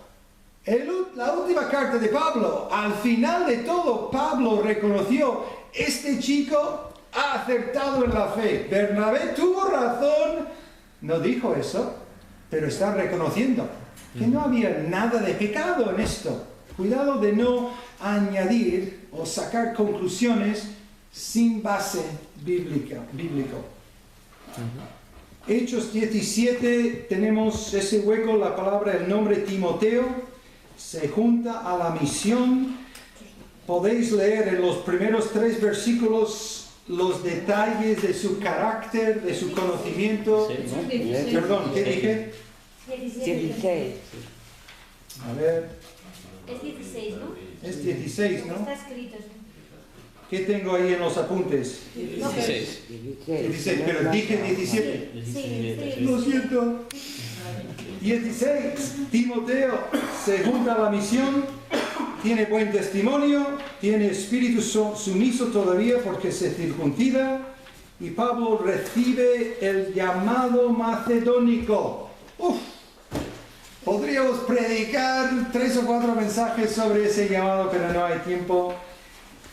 La última carta de Pablo. Al final de todo, Pablo reconoció: este chico ha acertado en la fe. Bernabé tuvo razón. No dijo eso, pero está reconociendo que no había nada de pecado en esto. Cuidado de no añadir o sacar conclusiones sin base bíblico. Hechos 17, tenemos ese hueco, la palabra, el nombre Timoteo, se junta a la misión. Podéis leer en los primeros 3 versículos los detalles de su carácter, de su conocimiento. Perdón, ¿qué dije? 16. A ver. Es 16, ¿no? Es 16, ¿no? Está escrito. ¿Qué tengo ahí en los apuntes? 16. 16, pero dije 17. Sí. Lo siento. 16. Timoteo se junta a la misión, tiene buen testimonio, tiene espíritu sumiso todavía porque se circuncida, y Pablo recibe el llamado macedónico. Podríamos predicar 3 o 4 mensajes sobre ese llamado, pero no hay tiempo.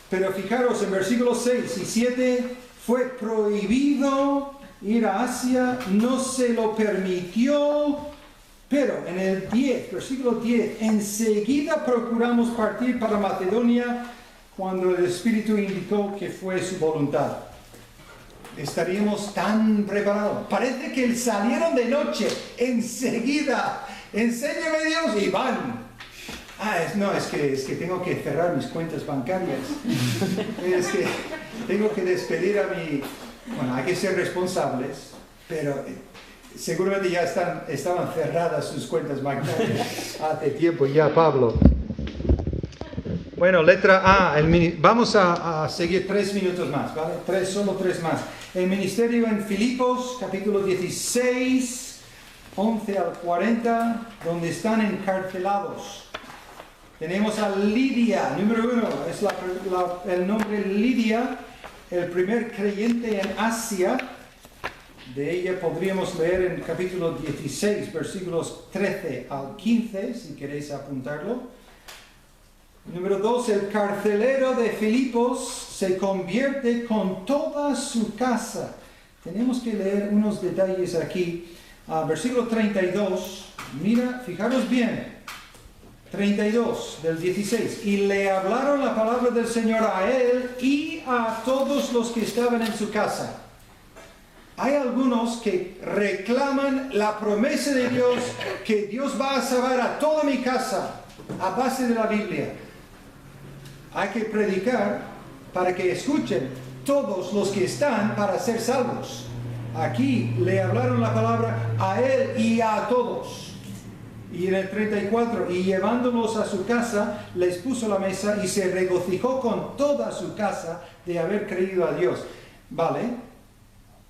Pero fijaros, en versículos 6 y 7 fue prohibido ir a Asia, no se lo permitió, pero en el 10, versículo 10, enseguida procuramos partir para Macedonia cuando el Espíritu indicó que fue su voluntad. Estaríamos tan preparados. Parece que salieron de noche, enseguida. Enséñame Dios y van. Es que tengo que cerrar mis cuentas bancarias. Es que tengo que despedir a mi... Bueno, hay que ser responsables, pero seguramente ya estaban cerradas sus cuentas bancarias hace tiempo ya, Pablo. Bueno, letra A. Vamos a seguir 3 minutos más, ¿vale? Solo 3 más. El ministerio en Filipos, capítulo 16, 11 al 40, donde están encarcelados. Tenemos a Lidia, número 1, es el nombre Lidia, el primer creyente en Asia. De ella podríamos leer en capítulo 16, versículos 13 al 15, si queréis apuntarlo. Número 2, el carcelero de Filipos se convierte con toda su casa. Tenemos que leer unos detalles aquí. Versículo 32, mira, fijaros bien. 32 del 16. Y le hablaron la palabra del Señor a él y a todos los que estaban en su casa. Hay algunos que reclaman la promesa de Dios, que Dios va a salvar a toda mi casa a base de la Biblia. Hay que predicar para que escuchen todos los que están para ser salvos. Aquí le hablaron la palabra a él y a todos. Y en el 34, y llevándolos a su casa, les puso la mesa y se regocijó con toda su casa de haber creído a Dios. ¿Vale?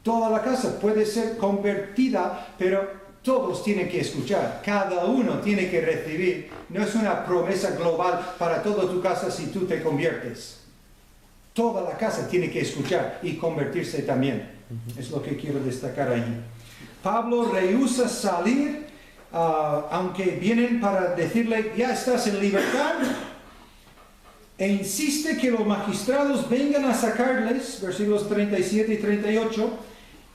Toda la casa puede ser convertida, pero todos tienen que escuchar, cada uno tiene que recibir. No es una promesa global para toda tu casa si tú te conviertes. Toda la casa tiene que escuchar y convertirse también. Es lo que quiero destacar allí. Pablo rehúsa salir, aunque vienen para decirle, ya estás en libertad, e insiste que los magistrados vengan a sacarles, versículos 37 y 38,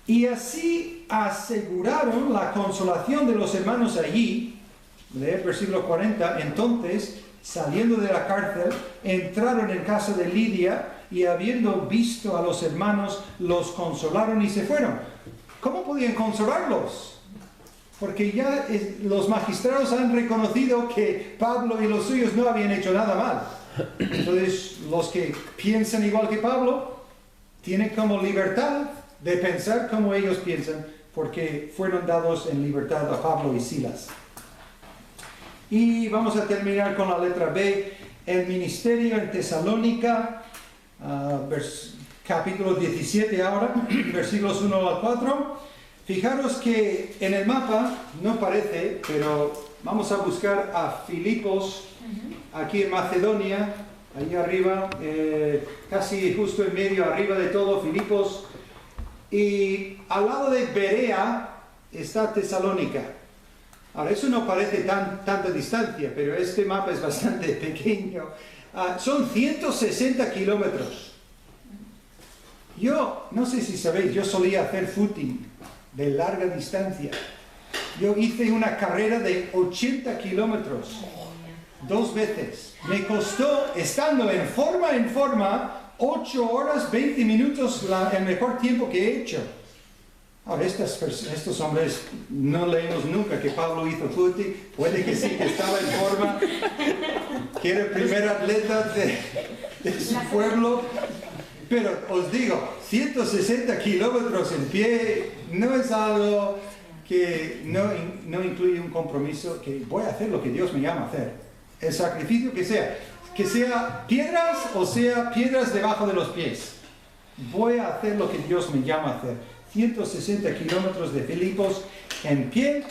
y así aseguraron la consolación de los hermanos allí. Leer versículo 40. Entonces, saliendo de la cárcel, entraron en casa de Lidia y habiendo visto a los hermanos, los consolaron y se fueron. ¿Cómo podían consolarlos? Porque ya los magistrados han reconocido que Pablo y los suyos no habían hecho nada mal. Entonces, los que piensan igual que Pablo tienen como libertad de pensar como ellos piensan, porque fueron dados en libertad a Pablo y Silas. Y vamos a terminar con la letra B, el ministerio en Tesalónica, capítulo 17 ahora, versículos 1 al 4. Fijaros que en el mapa no parece, pero vamos a buscar a Filipos, aquí en Macedonia, ahí arriba, casi justo en medio, arriba de todo, Filipos. Y al lado de Berea está Tesalónica. Ahora, eso no parece tanta distancia, pero este mapa es bastante pequeño. Son 160 kilómetros. Yo, no sé si sabéis, yo solía hacer footing de larga distancia. Yo hice una carrera de 80 kilómetros, 2 veces. Me costó, estando en forma, 8 horas, 20 minutos, el mejor tiempo que he hecho. Ahora, estos hombres no leemos nunca que Pablo hizo footing. Puede que sí, que estaba en forma, que era el primer atleta de su pueblo. Pero os digo, 160 kilómetros en pie no es algo que no incluye un compromiso, que voy a hacer lo que Dios me llama a hacer. El sacrificio que sea piedras o sea piedras debajo de los pies. Voy a hacer lo que Dios me llama a hacer. 160 kilómetros de Filipos en pie,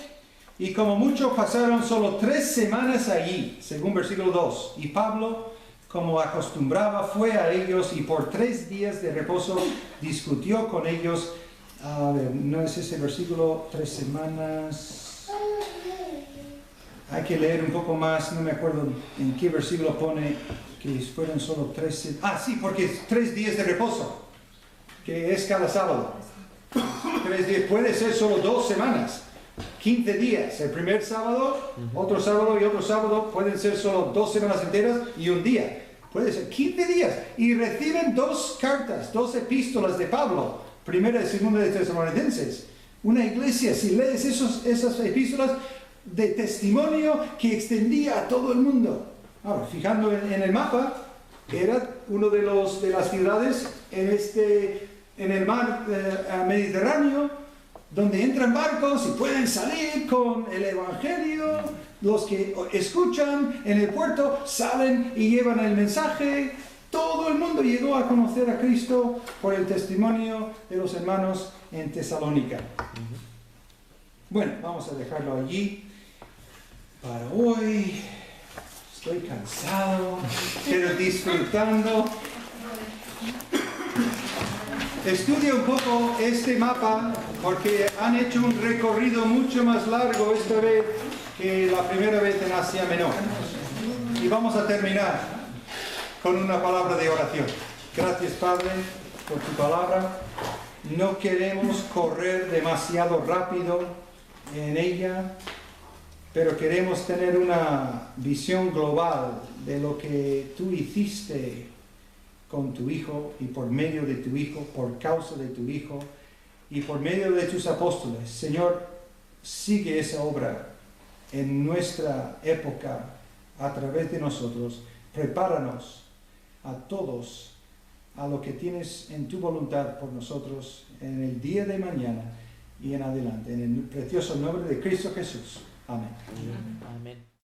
y como mucho pasaron solo 3 semanas allí, según versículo 2. Y Pablo, como acostumbraba, fue a ellos y por 3 días de reposo discutió con ellos. A ver, no es ese versículo, 3 semanas. Hay que leer un poco más, no me acuerdo en qué versículo pone que fueron solo 3. Sí, porque es 3 días de reposo, que es cada sábado. 3 días, puede ser solo 2 semanas, 15 días, el primer sábado, otro sábado y otro sábado, pueden ser solo 2 semanas enteras y un día. Puede ser 15 días y reciben 2 cartas, 2 epístolas de Pablo, primera y segunda de Tesalonicenses. Una iglesia, si lees esas epístolas de testimonio que extendía a todo el mundo. Ahora, fijando en el mapa, era uno de las ciudades en el mar Mediterráneo, donde entran barcos y pueden salir con el Evangelio. Los que escuchan en el puerto salen y llevan el mensaje. Todo el mundo llegó a conocer a Cristo por el testimonio de los hermanos en Tesalónica. Bueno, vamos a dejarlo allí para hoy. Estoy cansado, pero disfrutando. Estudia un poco este mapa porque han hecho un recorrido mucho más largo esta vez que la primera vez en Asia Menor. Y vamos a terminar con una palabra de oración. Gracias, Padre, por tu palabra. No queremos correr demasiado rápido en ella, pero queremos tener una visión global de lo que tú hiciste con tu Hijo y por medio de tu Hijo, por causa de tu Hijo y por medio de tus apóstoles. Señor, sigue esa obra en nuestra época a través de nosotros. Prepáranos a todos a lo que tienes en tu voluntad por nosotros en el día de mañana y en adelante. En el precioso nombre de Cristo Jesús. Amén. Amén.